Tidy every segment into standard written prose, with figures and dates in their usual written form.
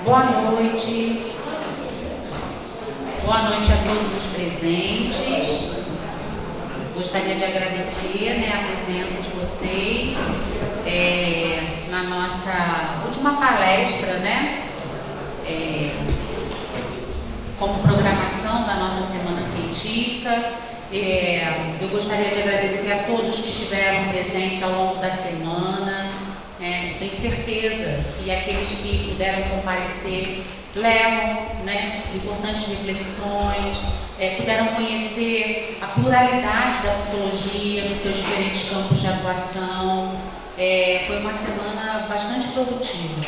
Boa noite. Boa noite a todos os presentes. Gostaria de agradecer, a presença de vocês na nossa última palestra, como programação da nossa Semana Científica. Eu gostaria de agradecer a todos que estiveram presentes ao longo da semana. Tenho certeza que aqueles que puderam comparecer levam importantes reflexões, puderam conhecer a pluralidade da psicologia nos seus diferentes campos de atuação. Foi uma semana bastante produtiva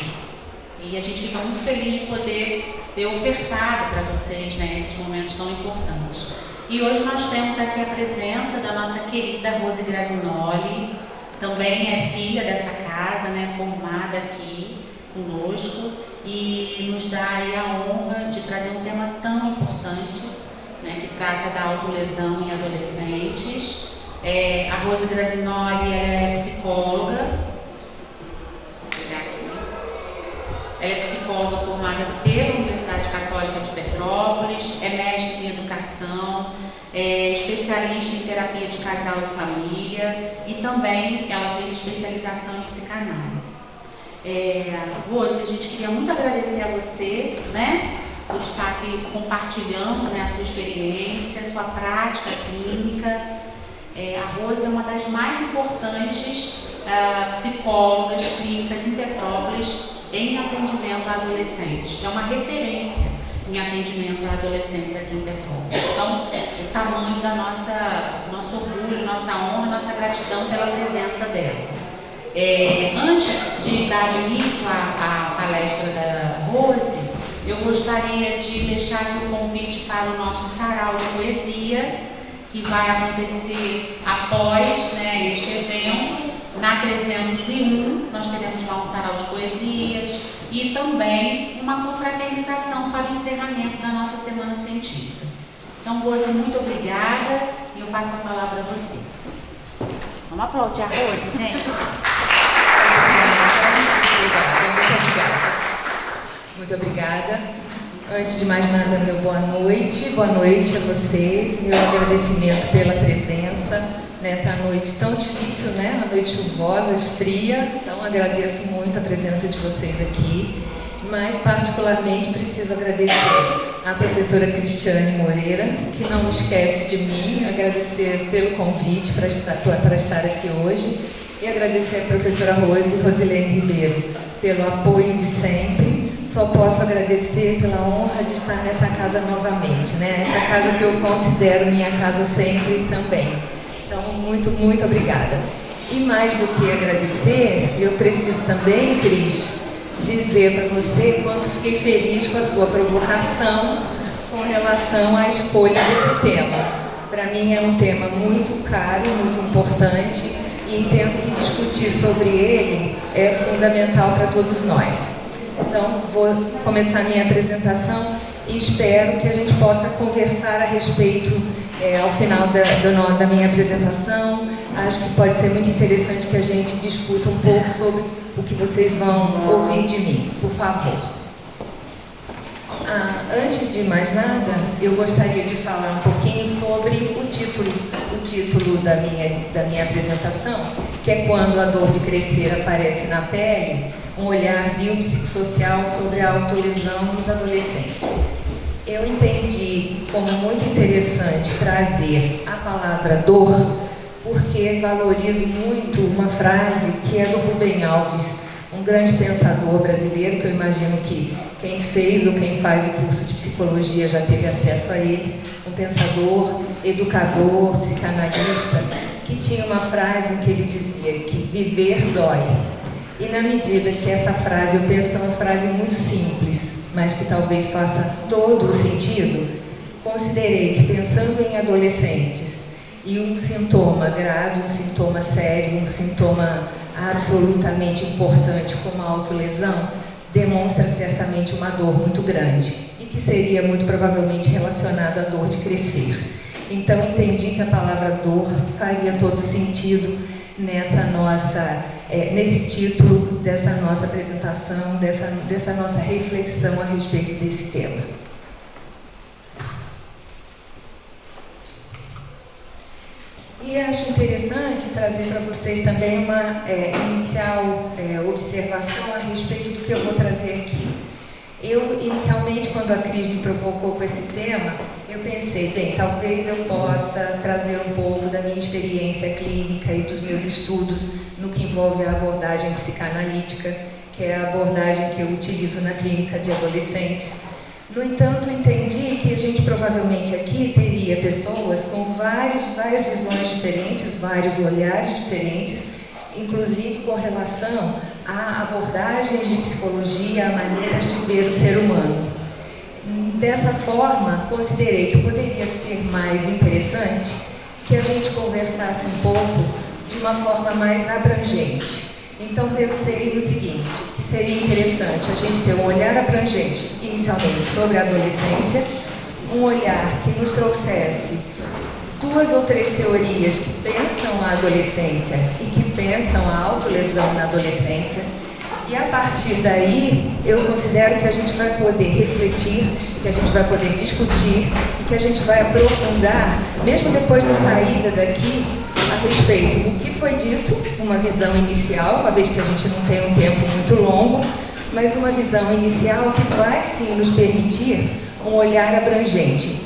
e a gente fica muito feliz de poder ter ofertado para vocês esses momentos tão importantes. E hoje nós temos aqui a presença da nossa querida Rose Grazinoli, também é filha dessa casa, formada aqui conosco, e nos dá aí a honra de trazer um tema tão importante, que trata da autolesão em adolescentes. A Rose Grazinoli é psicóloga. Ela é psicóloga formada pela Universidade Católica de Petrópolis, é mestre em educação, é especialista em terapia de casal e família e também ela fez especialização em psicanálise. Rose, a gente queria muito agradecer a você, por estar aqui compartilhando a sua experiência, a sua prática clínica. A Rose é uma das mais importantes psicólogas clínicas em Petrópolis em atendimento a adolescentes. É uma referência em atendimento a adolescentes aqui em Petrópolis. Então, o tamanho da nosso orgulho, nossa honra, nossa gratidão pela presença dela. Antes de dar início à palestra da Rose, eu gostaria de deixar aqui o convite para o nosso sarau de poesia, que vai acontecer após este evento. Na 301, nós teremos lá um sarau de poesias e também uma confraternização para o encerramento da nossa Semana Científica. Então, Rose, muito obrigada e eu passo a palavra a você. Vamos aplaudir a Rose, gente? Muito obrigada. Antes de mais nada, meu boa noite a vocês, meu agradecimento pela presença nessa noite tão difícil, uma noite chuvosa e fria, então agradeço muito a presença de vocês aqui, mas particularmente preciso agradecer à professora Cristiane Moreira, que não esquece de mim, agradecer pelo convite para estar aqui hoje e agradecer à professora Rosilene Ribeiro pelo apoio de sempre. Só posso agradecer pela honra de estar nessa casa novamente, essa casa que eu considero minha casa sempre também. Então, muito, muito obrigada. E mais do que agradecer, eu preciso também, Cris, dizer para você quanto fiquei feliz com a sua provocação com relação à escolha desse tema. Para mim é um tema muito caro, muito importante e entendo que discutir sobre ele é fundamental para todos nós. Então, vou começar minha apresentação e espero que a gente possa conversar a respeito ao final da minha apresentação. Acho que pode ser muito interessante que a gente discuta um pouco sobre o que vocês vão ouvir de mim, por favor. Antes de mais nada, eu gostaria de falar um pouquinho sobre o título da minha apresentação, que é Quando a Dor de Crescer Aparece na Pele, um olhar biopsicossocial sobre a autolesão nos adolescentes. Eu entendi como muito interessante trazer a palavra dor, porque valorizo muito uma frase que é do Rubem Alves, um grande pensador brasileiro, que eu imagino que quem fez ou quem faz o curso de psicologia já teve acesso a ele, um pensador, educador, psicanalista, que tinha uma frase em que ele dizia que viver dói. E na medida que essa frase, eu penso que é uma frase muito simples, mas que talvez faça todo o sentido, considerei que pensando em adolescentes e um sintoma grave, um sintoma sério, um sintoma absolutamente importante como a autolesão, demonstra certamente uma dor muito grande e que seria muito provavelmente relacionado à dor de crescer. Então entendi que a palavra dor faria todo sentido nesse título dessa nossa apresentação, dessa nossa reflexão a respeito desse tema. E acho interessante trazer para vocês também uma inicial observação a respeito do que eu vou trazer aqui. Eu, inicialmente, quando a Cris me provocou com esse tema, eu pensei, bem, talvez eu possa trazer um pouco da minha experiência clínica e dos meus estudos no que envolve a abordagem psicanalítica, que é a abordagem que eu utilizo na clínica de adolescentes. No entanto, entendi que a gente provavelmente aqui teria pessoas com várias visões diferentes, vários olhares diferentes, inclusive com relação a abordagens de psicologia, a maneiras de ver o ser humano. Dessa forma, considerei que poderia ser mais interessante que a gente conversasse um pouco de uma forma mais abrangente. Então, pensei no seguinte, que seria interessante a gente ter um olhar abrangente, inicialmente, sobre a adolescência, um olhar que nos trouxesse 2 ou 3 teorias que pensam a adolescência e que pensam a autolesão na adolescência. E, a partir daí, eu considero que a gente vai poder refletir, que a gente vai poder discutir e que a gente vai aprofundar, mesmo depois da saída daqui, a respeito do que foi dito, uma visão inicial, uma vez que a gente não tem um tempo muito longo, mas uma visão inicial que vai sim nos permitir um olhar abrangente,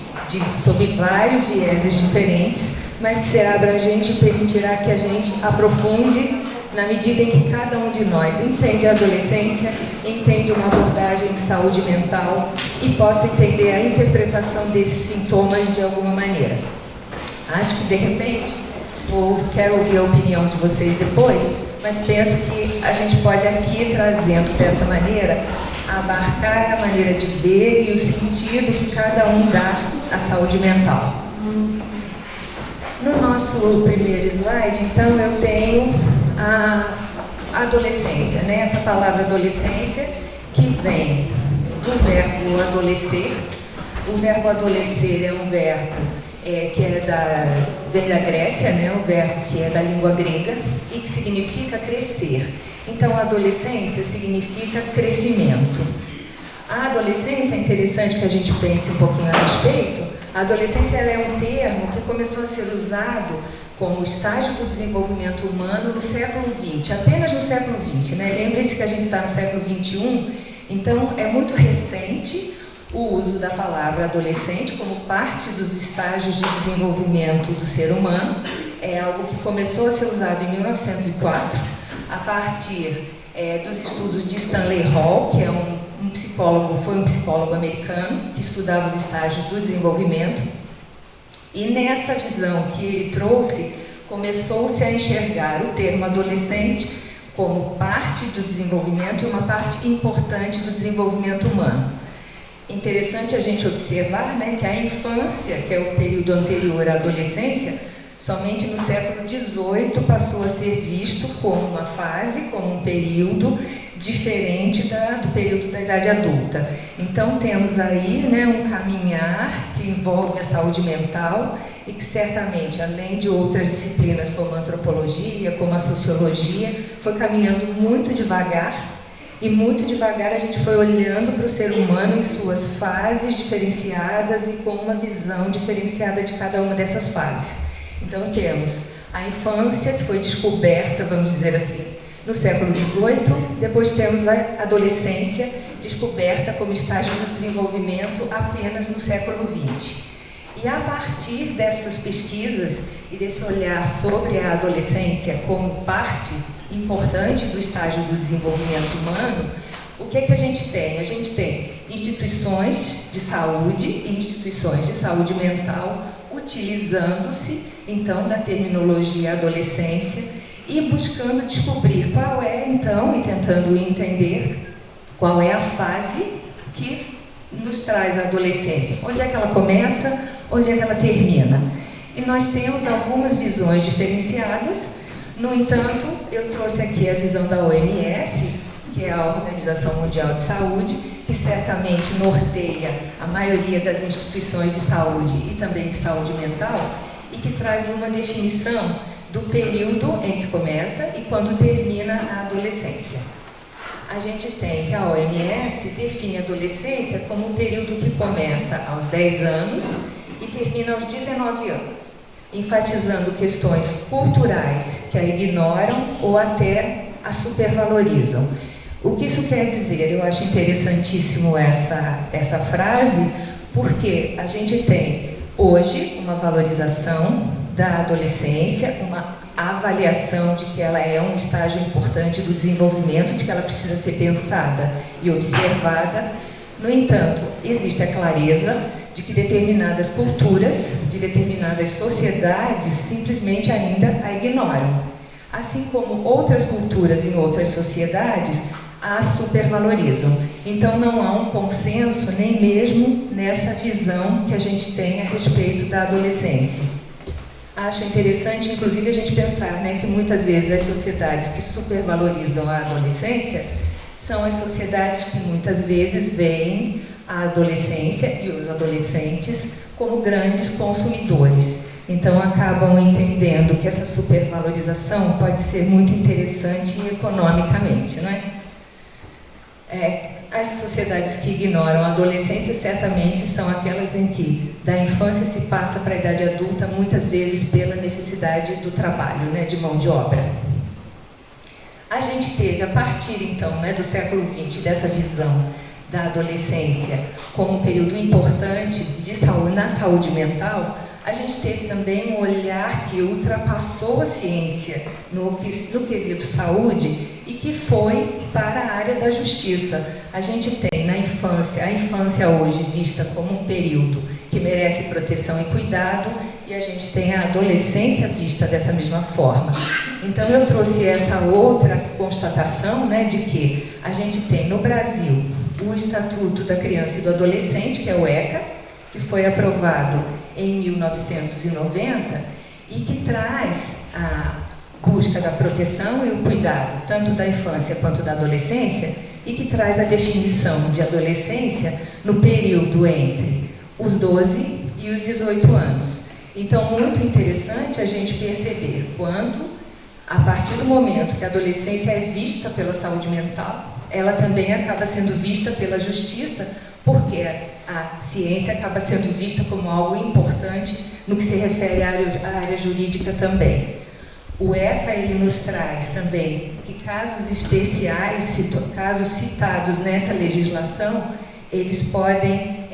sob vários vieses diferentes, mas que será abrangente e permitirá que a gente aprofunde na medida em que cada um de nós entende a adolescência, entende uma abordagem de saúde mental e possa entender a interpretação desses sintomas de alguma maneira. Acho que, de repente, quero ouvir a opinião de vocês depois, mas penso que a gente pode aqui, trazendo dessa maneira, abarcar a maneira de ver e o sentido que cada um dá à saúde mental. No nosso primeiro slide, então, eu tenho a adolescência, né? Essa palavra adolescência que vem do verbo adolescer. O verbo adolescer é um verbo que vem da Grécia, né? O verbo que é da língua grega e que significa crescer. Então, a adolescência significa crescimento. A adolescência, é interessante que a gente pense um pouquinho a respeito. A adolescência ela é um termo que começou a ser usado como estágio do desenvolvimento humano no século XX, apenas no século XX, né? Lembre-se que a gente está no século XXI, então é muito recente o uso da palavra adolescente como parte dos estágios de desenvolvimento do ser humano. É algo que começou a ser usado em 1904, a partir dos estudos de Stanley Hall, que é foi um psicólogo americano que estudava os estágios do desenvolvimento. E nessa visão que ele trouxe, começou-se a enxergar o termo adolescente como parte do desenvolvimento e uma parte importante do desenvolvimento humano. Interessante a gente observar, né, que a infância, que é o período anterior à adolescência, somente no século XVIII passou a ser visto como uma fase, como um período diferente do período da idade adulta. Então temos aí, né, um caminhar que envolve a saúde mental e que certamente, além de outras disciplinas como a antropologia, como a sociologia, foi caminhando muito devagar. E muito devagar a gente foi olhando para o ser humano em suas fases diferenciadas e com uma visão diferenciada de cada uma dessas fases. Então temos a infância, que foi descoberta, vamos dizer assim, no século XVIII, depois temos a adolescência, descoberta como estágio do desenvolvimento apenas no século XX. E a partir dessas pesquisas e desse olhar sobre a adolescência como parte importante do estágio do desenvolvimento humano, o que é que a gente tem? A gente tem instituições de saúde e instituições de saúde mental utilizando-se, então, da terminologia adolescência e buscando descobrir qual é, então, e tentando entender qual é a fase que nos traz a adolescência. Onde é que ela começa, onde é que ela termina. E nós temos algumas visões diferenciadas. No entanto, eu trouxe aqui a visão da OMS, que é a Organização Mundial de Saúde, que certamente norteia a maioria das instituições de saúde e também de saúde mental, e que traz uma definição do período em que começa e quando termina a adolescência. A gente tem que a OMS define a adolescência como um período que começa aos 10 anos e termina aos 19 anos, enfatizando questões culturais que a ignoram ou até a supervalorizam. O que isso quer dizer? Eu acho interessantíssimo essa frase, porque a gente tem hoje uma valorização da adolescência, uma avaliação de que ela é um estágio importante do desenvolvimento, de que ela precisa ser pensada e observada. No entanto, existe a clareza de que determinadas culturas, de determinadas sociedades, simplesmente ainda a ignoram. Assim como outras culturas em outras sociedades a supervalorizam. Então não há um consenso nem mesmo nessa visão que a gente tem a respeito da adolescência. Acho interessante, inclusive, a gente pensar, né, que muitas vezes as sociedades que supervalorizam a adolescência são as sociedades que muitas vezes veem a adolescência e os adolescentes como grandes consumidores. Então acabam entendendo que essa supervalorização pode ser muito interessante economicamente, não é? As sociedades que ignoram a adolescência certamente são aquelas em que da infância se passa para a idade adulta, muitas vezes pela necessidade do trabalho, né, de mão de obra. A gente teve, a partir então, né, do século XX, dessa visão da adolescência como um período importante de saúde, na saúde mental, a gente teve também um olhar que ultrapassou a ciência no quesito saúde e que foi para a área da justiça. A gente tem na infância, a infância hoje vista como um período que merece proteção e cuidado, e a gente tem a adolescência vista dessa mesma forma. Então eu trouxe essa outra constatação, né, de que a gente tem no Brasil o Estatuto da Criança e do Adolescente, que é o ECA, que foi aprovado em 1990 e que traz a busca da proteção e o cuidado tanto da infância quanto da adolescência, e que traz a definição de adolescência no período entre os 12 e os 18 anos. Então, muito interessante a gente perceber quanto, a partir do momento que a adolescência é vista pela saúde mental, ela também acaba sendo vista pela justiça, porque a ciência acaba sendo vista como algo importante no que se refere à área jurídica também. O ECA, ele nos traz também que casos especiais, casos citados nessa legislação, eles podem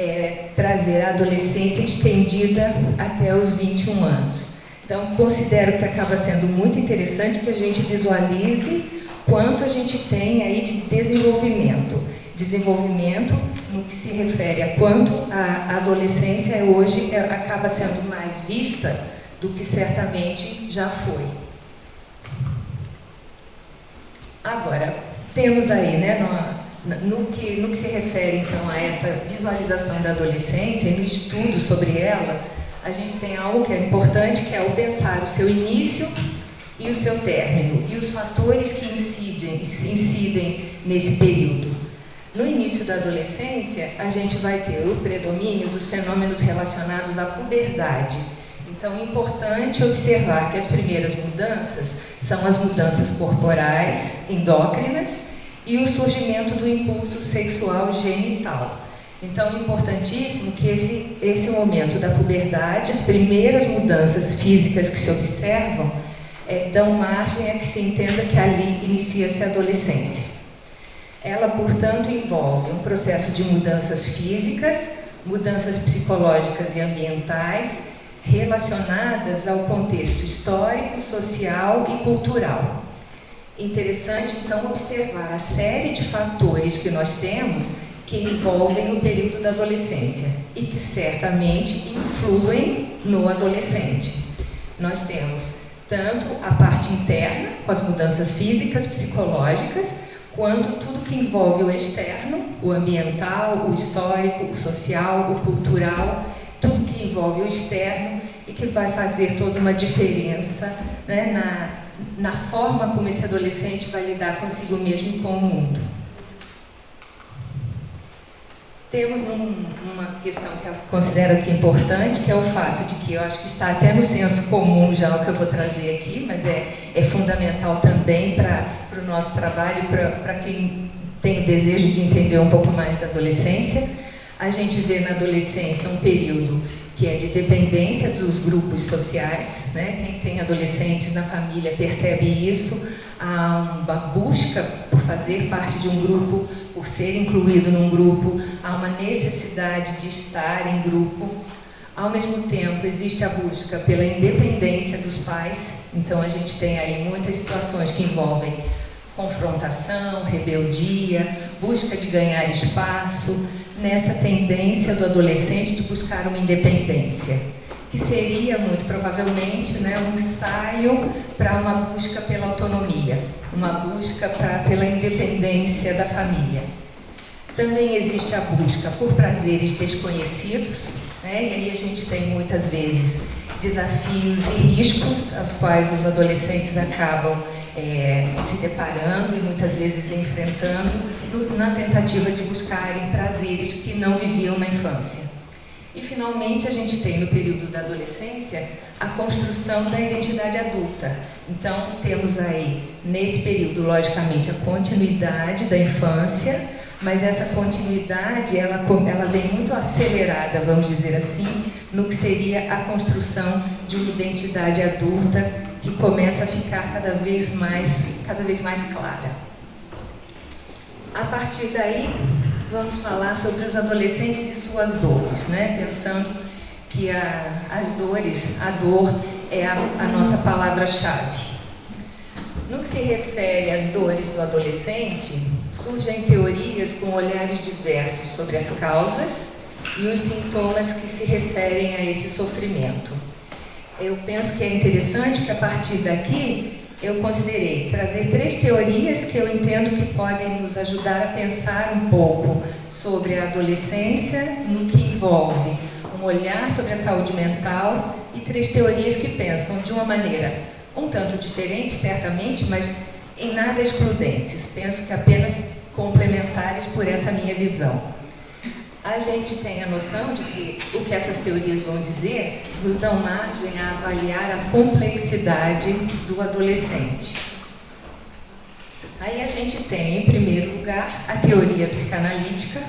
trazer a adolescência estendida até os 21 anos. Então, considero que acaba sendo muito interessante que a gente visualize quanto a gente tem aí de desenvolvimento. Desenvolvimento no que se refere a quanto a adolescência hoje acaba sendo mais vista do que certamente já foi. Agora, temos aí, né, no que se refere então a essa visualização da adolescência e no estudo sobre ela, a gente tem algo que é importante, que é o pensar o seu início e o seu término, e os fatores que incidem nesse período. No início da adolescência, a gente vai ter o predomínio dos fenômenos relacionados à puberdade. Então, é importante observar que as primeiras mudanças são as mudanças corporais, endócrinas, e o surgimento do impulso sexual genital. Então, é importantíssimo que esse momento da puberdade, as primeiras mudanças físicas que se observam, dão margem a que se entenda que ali inicia-se a adolescência. Ela, portanto, envolve um processo de mudanças físicas, mudanças psicológicas e ambientais, relacionadas ao contexto histórico, social e cultural. Interessante, então, observar a série de fatores que nós temos que envolvem o período da adolescência e que certamente influem no adolescente. Nós temos tanto a parte interna, com as mudanças físicas, psicológicas, quanto tudo que envolve o externo, o ambiental, o histórico, o social, o cultural, tudo que envolve o externo e que vai fazer toda uma diferença, né, na forma como esse adolescente vai lidar consigo mesmo e com o mundo. Temos uma questão que eu considero aqui importante, que é o fato de que eu acho que está até no senso comum já o que eu vou trazer aqui, mas é fundamental também para o nosso trabalho, para quem tem o desejo de entender um pouco mais da adolescência. A gente vê na adolescência um período que é de dependência dos grupos sociais, né? Quem tem adolescentes na família percebe isso, há uma busca por fazer parte de um grupo, por ser incluído num grupo, há uma necessidade de estar em grupo. Ao mesmo tempo, existe a busca pela independência dos pais, então a gente tem aí muitas situações que envolvem confrontação, rebeldia, busca de ganhar espaço, nessa tendência do adolescente de buscar uma independência, que seria muito provavelmente, né, um ensaio para uma busca pela autonomia, uma busca pela independência da família. Também existe a busca por prazeres desconhecidos, né, e aí a gente tem muitas vezes desafios e riscos aos quais os adolescentes acabam se deparando e muitas vezes enfrentando na tentativa de buscarem prazeres que não viviam na infância. E finalmente a gente tem no período da adolescência a construção da identidade adulta. Então temos aí nesse período logicamente a continuidade da infância, mas essa continuidade ela vem muito acelerada, vamos dizer assim, no que seria a construção de uma identidade adulta que começa a ficar cada vez mais clara. A partir daí, vamos falar sobre os adolescentes e suas dores, né? Pensando que a dor é a nossa palavra-chave. No que se refere às dores do adolescente, surgem teorias com olhares diversos sobre as causas e os sintomas que se referem a esse sofrimento. Eu penso que é interessante que a partir daqui eu considerei trazer 3 teorias que eu entendo que podem nos ajudar a pensar um pouco sobre a adolescência no que envolve um olhar sobre a saúde mental e 3 teorias que pensam de uma maneira um tanto diferente, certamente, mas em nada excludentes. Penso que apenas complementares por essa minha visão. A gente tem a noção de que o que essas teorias vão dizer nos dão margem a avaliar a complexidade do adolescente. Aí a gente tem, em primeiro lugar, a teoria psicanalítica.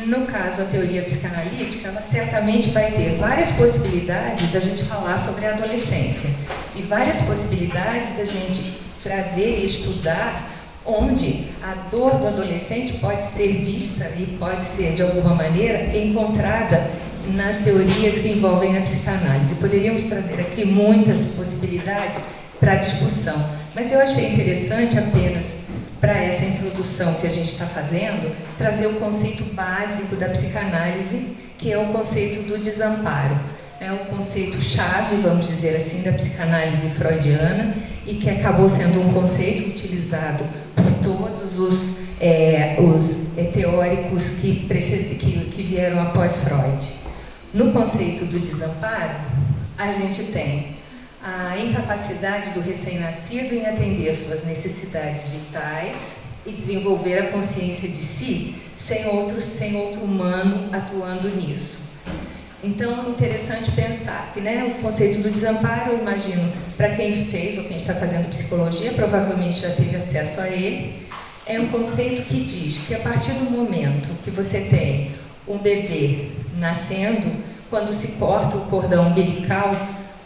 No caso, a teoria psicanalítica, ela certamente vai ter várias possibilidades da gente falar sobre a adolescência e várias possibilidades da gente trazer e estudar onde a dor do adolescente pode ser vista e pode ser, de alguma maneira, encontrada nas teorias que envolvem a psicanálise. Poderíamos trazer aqui muitas possibilidades para a discussão, mas eu achei interessante apenas, para essa introdução que a gente está fazendo, trazer o conceito básico da psicanálise, que é o conceito do desamparo. É o conceito-chave, vamos dizer assim, da psicanálise freudiana e que acabou sendo um conceito utilizado por todos os teóricos que vieram após Freud. No conceito do desamparo, a gente tem a incapacidade do recém-nascido em atender suas necessidades vitais e desenvolver a consciência de si sem outro humano atuando nisso. Então, é interessante pensar que, né, o conceito do desamparo, eu imagino, para quem fez ou quem está fazendo psicologia, provavelmente já teve acesso a ele, é um conceito que diz que a partir do momento que você tem um bebê nascendo, quando se corta o cordão umbilical,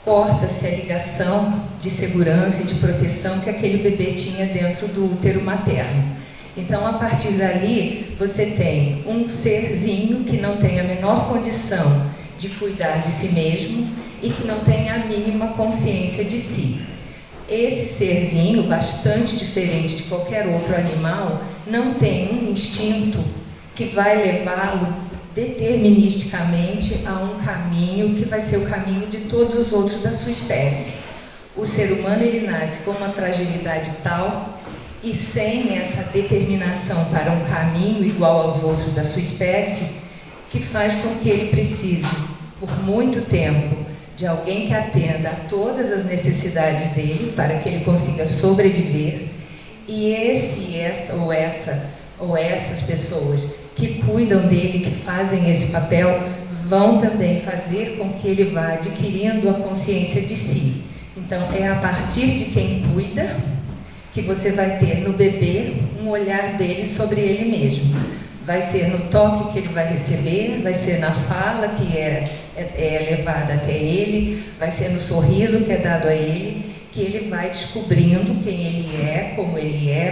corta-se a ligação de segurança e de proteção que aquele bebê tinha dentro do útero materno. Então, a partir dali, você tem um serzinho que não tem a menor condição de cuidar de si mesmo e que não tem a mínima consciência de si. Esse serzinho, bastante diferente de qualquer outro animal, não tem um instinto que vai levá-lo deterministicamente a um caminho que vai ser o caminho de todos os outros da sua espécie. O ser humano, ele nasce com uma fragilidade tal e sem essa determinação para um caminho igual aos outros da sua espécie, que faz com que ele precise, por muito tempo, de alguém que atenda a todas as necessidades dele para que ele consiga sobreviver. E essas pessoas que cuidam dele, que fazem esse papel, vão também fazer com que ele vá adquirindo a consciência de si. Então, é a partir de quem cuida que você vai ter no bebê um olhar dele sobre ele mesmo. Vai ser no toque que ele vai receber, vai ser na fala que é levada até ele, vai ser no sorriso que é dado a ele, que ele vai descobrindo quem ele é,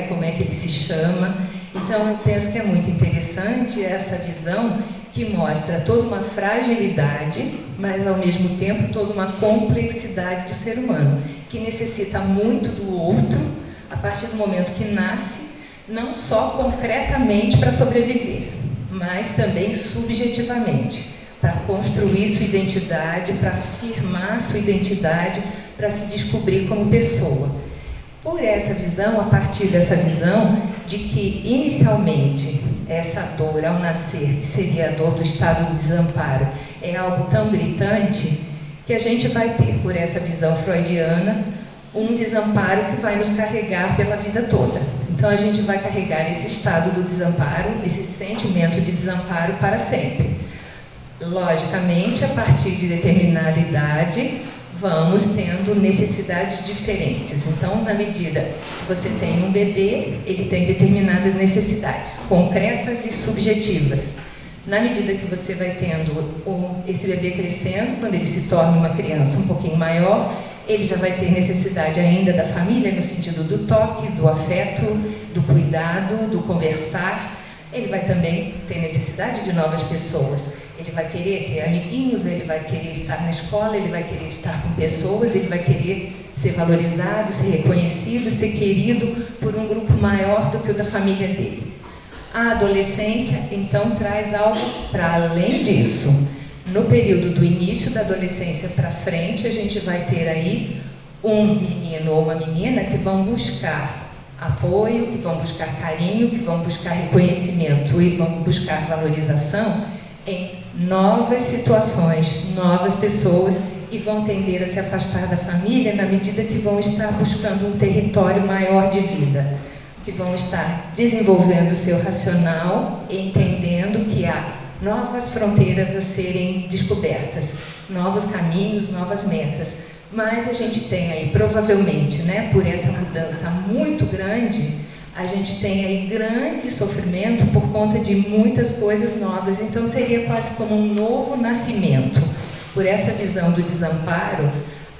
como é que ele se chama. Então, eu penso que é muito interessante essa visão que mostra toda uma fragilidade, mas ao mesmo tempo toda uma complexidade do ser humano, que necessita muito do outro a partir do momento que nasce, não só concretamente para sobreviver, mas também subjetivamente, para construir sua identidade, para afirmar sua identidade, para se descobrir como pessoa. Por essa visão, a partir dessa visão de que, inicialmente, essa dor ao nascer, que seria a dor do estado do desamparo, é algo tão gritante que a gente vai ter, por essa visão freudiana, um desamparo que vai nos carregar pela vida toda. Então, a gente vai carregar esse estado do desamparo, esse sentimento de desamparo para sempre. Logicamente, a partir de determinada idade, vamos tendo necessidades diferentes. Então, na medida que você tem um bebê, ele tem determinadas necessidades, concretas e subjetivas. Na medida que você vai tendo esse bebê crescendo, quando ele se torna uma criança um pouquinho maior, ele já vai ter necessidade ainda da família, no sentido do toque, do afeto, do cuidado, do conversar. Ele vai também ter necessidade de novas pessoas. Ele vai querer ter amiguinhos, ele vai querer estar na escola, ele vai querer estar com pessoas, ele vai querer ser valorizado, ser reconhecido, ser querido por um grupo maior do que o da família dele. A adolescência, então, traz algo para além disso. No período do início da adolescência para frente, a gente vai ter aí um menino ou uma menina que vão buscar apoio, que vão buscar carinho, que vão buscar reconhecimento e vão buscar valorização em novas situações, novas pessoas, e vão tender a se afastar da família na medida que vão estar buscando um território maior de vida, que vão estar desenvolvendo o seu racional e entendendo que há novas fronteiras a serem descobertas, novos caminhos, novas metas. Mas a gente tem aí, provavelmente, né, por essa mudança muito grande, a gente tem aí grande sofrimento por conta de muitas coisas novas. Então, seria quase como um novo nascimento. Por essa visão do desamparo,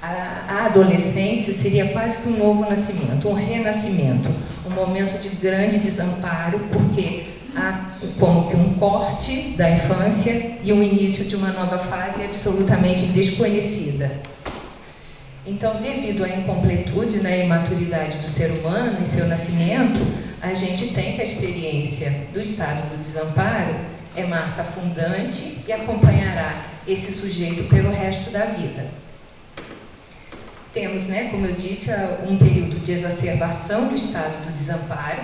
a adolescência seria quase que um novo nascimento, um renascimento, um momento de grande desamparo, porque há como que um corte da infância e um início de uma nova fase absolutamente desconhecida. Então, devido à incompletude, né, e imaturidade do ser humano e seu nascimento, a gente tem que a experiência do estado do desamparo é marca fundante e acompanhará esse sujeito pelo resto da vida. Temos, né, como eu disse, um período de exacerbação do estado do desamparo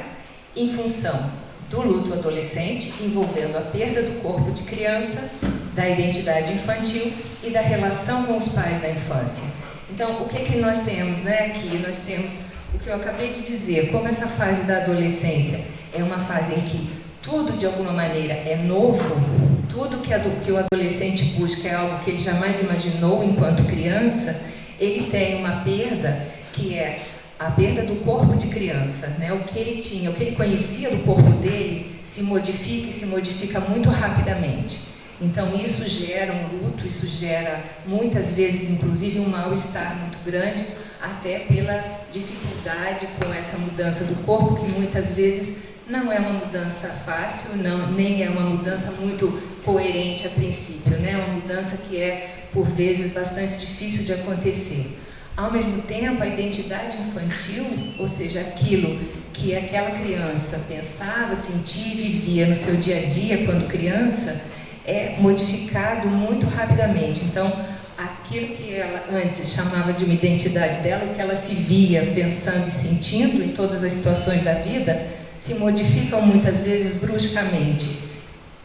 em função do luto adolescente, envolvendo a perda do corpo de criança, da identidade infantil e da relação com os pais da infância. Então, o que nós temos, né, aqui? Nós temos o que eu acabei de dizer, como essa fase da adolescência é uma fase em que tudo, de alguma maneira, é novo, tudo que o adolescente busca é algo que ele jamais imaginou enquanto criança, ele tem uma perda que é a perda do corpo de criança, né? O que ele tinha, o que ele conhecia do corpo dele se modifica e se modifica muito rapidamente. Então, isso gera um luto, isso gera, muitas vezes, inclusive, um mal-estar muito grande, até pela dificuldade com essa mudança do corpo, que muitas vezes não é uma mudança fácil, nem é uma mudança muito coerente a princípio, né? É uma mudança que é, por vezes, bastante difícil de acontecer. Ao mesmo tempo, a identidade infantil, ou seja, aquilo que aquela criança pensava, sentia e vivia no seu dia a dia quando criança, é modificado muito rapidamente. Então, aquilo que ela antes chamava de uma identidade dela, o que ela se via pensando e sentindo em todas as situações da vida, se modificam muitas vezes bruscamente.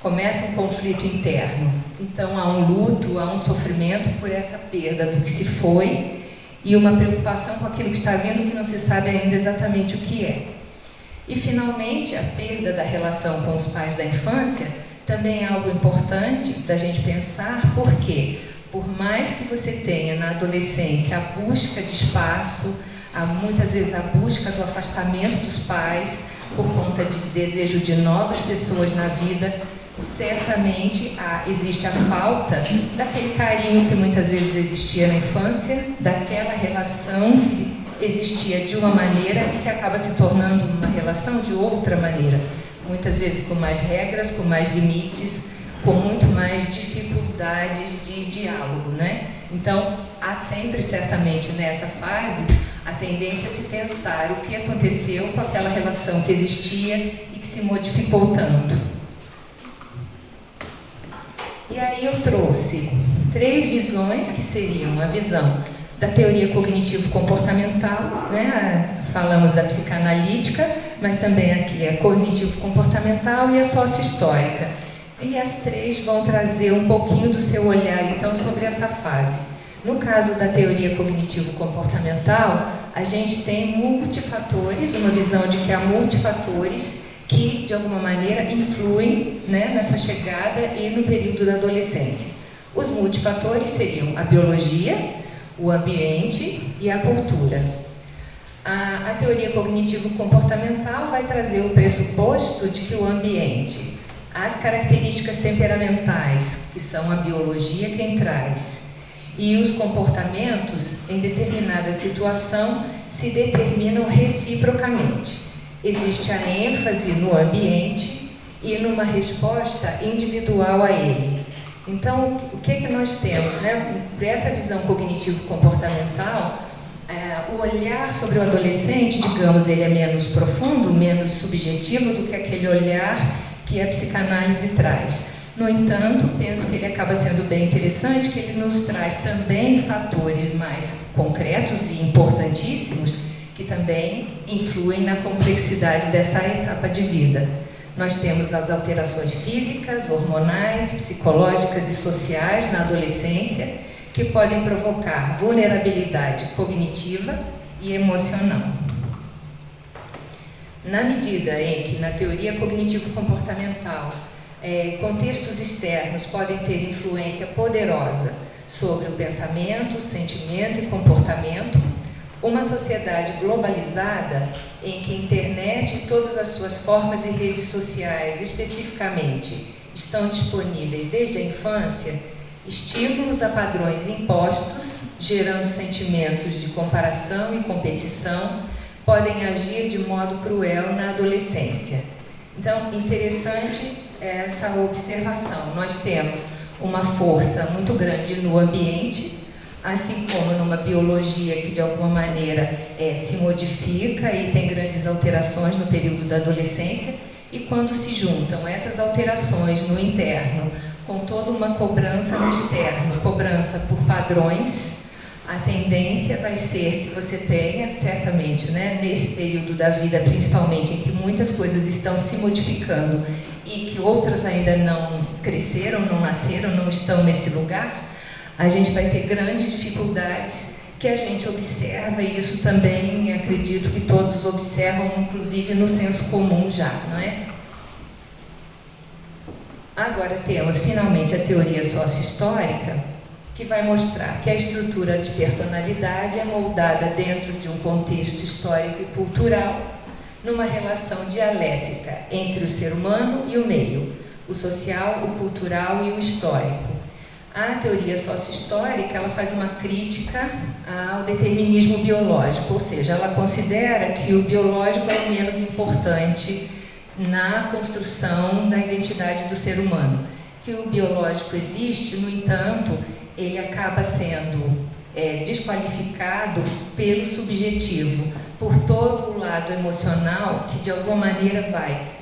Começa um conflito interno. Então, há um luto, há um sofrimento por essa perda do que se foi e uma preocupação com aquilo que está vindo que não se sabe ainda exatamente o que é. E, finalmente, a perda da relação com os pais da infância também é algo importante da gente pensar, porque, por mais que você tenha na adolescência a busca de espaço, muitas vezes a busca do afastamento dos pais, por conta de desejo de novas pessoas na vida, certamente existe a falta daquele carinho que muitas vezes existia na infância, daquela relação que existia de uma maneira e que acaba se tornando uma relação de outra maneira, muitas vezes com mais regras, com mais limites, com muito mais dificuldades de diálogo, né? Então, há sempre, certamente, nessa fase, a tendência a se pensar o que aconteceu com aquela relação que existia e que se modificou tanto. E aí eu trouxe 3 visões, que seriam a visão da teoria cognitivo-comportamental, né? Falamos da psicanalítica, mas também aqui é cognitivo-comportamental e a sócio-histórica. E as 3 vão trazer um pouquinho do seu olhar, então, sobre essa fase. No caso da teoria cognitivo-comportamental, a gente tem multifatores, uma visão de que há multifatores que, de alguma maneira, influem, né, nessa chegada e no período da adolescência. Os multifatores seriam a biologia, o ambiente e a cultura. A teoria cognitivo-comportamental vai trazer o pressuposto de que o ambiente, as características temperamentais, que são a biologia quem traz, e os comportamentos, em determinada situação, se determinam reciprocamente. Existe a ênfase no ambiente e numa resposta individual a ele. Então, o que nós temos, né? Dessa visão cognitivo-comportamental, o olhar sobre o adolescente, digamos, ele é menos profundo, menos subjetivo do que aquele olhar que a psicanálise traz. No entanto, penso que ele acaba sendo bem interessante, que ele nos traz também fatores mais concretos e importantíssimos que também influem na complexidade dessa etapa de vida. Nós temos as alterações físicas, hormonais, psicológicas e sociais na adolescência, que podem provocar vulnerabilidade cognitiva e emocional. Na medida em que, na teoria cognitivo-comportamental, contextos externos podem ter influência poderosa sobre o pensamento, sentimento e comportamento, uma sociedade globalizada em que a internet e todas as suas formas e redes sociais, especificamente, estão disponíveis desde a infância, estímulos a padrões impostos, gerando sentimentos de comparação e competição, podem agir de modo cruel na adolescência. Então, interessante essa observação. Nós temos uma força muito grande no ambiente, assim como numa biologia que de alguma maneira se modifica e tem grandes alterações no período da adolescência, e quando se juntam essas alterações no interno com toda uma cobrança no externo, cobrança por padrões, a tendência vai ser que você tenha, certamente, né, nesse período da vida, principalmente, em que muitas coisas estão se modificando e que outras ainda não cresceram, não nasceram, não estão nesse lugar, a gente vai ter grandes dificuldades que a gente observa, e isso também acredito que todos observam, inclusive no senso comum já, não é? Agora temos, finalmente, a teoria sócio-histórica, que vai mostrar que a estrutura de personalidade é moldada dentro de um contexto histórico e cultural, numa relação dialética entre o ser humano e o meio, o social, o cultural e o histórico. A teoria sócio-histórica, ela faz uma crítica ao determinismo biológico, ou seja, ela considera que o biológico é o menos importante na construção da identidade do ser humano. Que o biológico existe, no entanto, ele acaba sendo desqualificado pelo subjetivo, por todo o lado emocional que de alguma maneira vai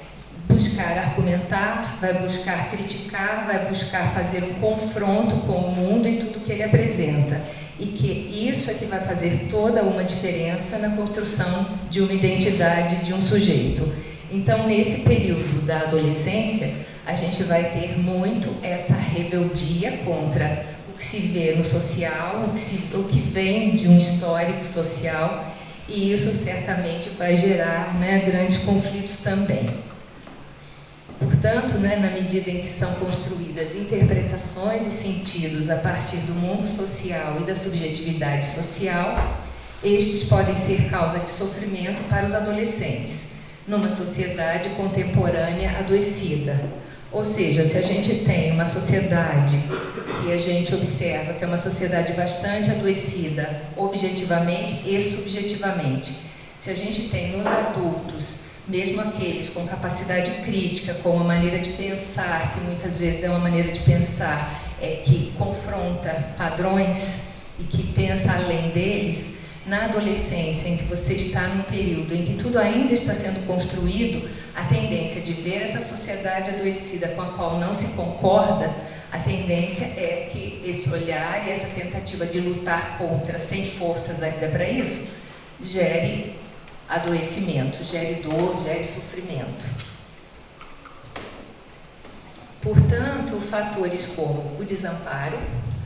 buscar argumentar, vai buscar criticar, vai buscar fazer um confronto com o mundo e tudo que ele apresenta. E que isso é que vai fazer toda uma diferença na construção de uma identidade de um sujeito. Então, nesse período da adolescência, a gente vai ter muito essa rebeldia contra o que se vê no social, o que vem de um histórico social, e isso certamente vai gerar, né, grandes conflitos também. Portanto, né, na medida em que são construídas interpretações e sentidos a partir do mundo social e da subjetividade social, estes podem ser causa de sofrimento para os adolescentes, numa sociedade contemporânea adoecida. Ou seja, se a gente tem uma sociedade que a gente observa que é uma sociedade bastante adoecida, objetivamente e subjetivamente, se a gente tem nos adultos, mesmo aqueles com capacidade crítica, com uma maneira de pensar, que muitas vezes é uma maneira de pensar que confronta padrões e que pensa além deles, na adolescência, em que você está num período em que tudo ainda está sendo construído, a tendência de ver essa sociedade adoecida com a qual não se concorda, a tendência é que esse olhar e essa tentativa de lutar contra, sem forças ainda para isso, gere adoecimento, gere dor, gere sofrimento. Portanto, fatores como o desamparo,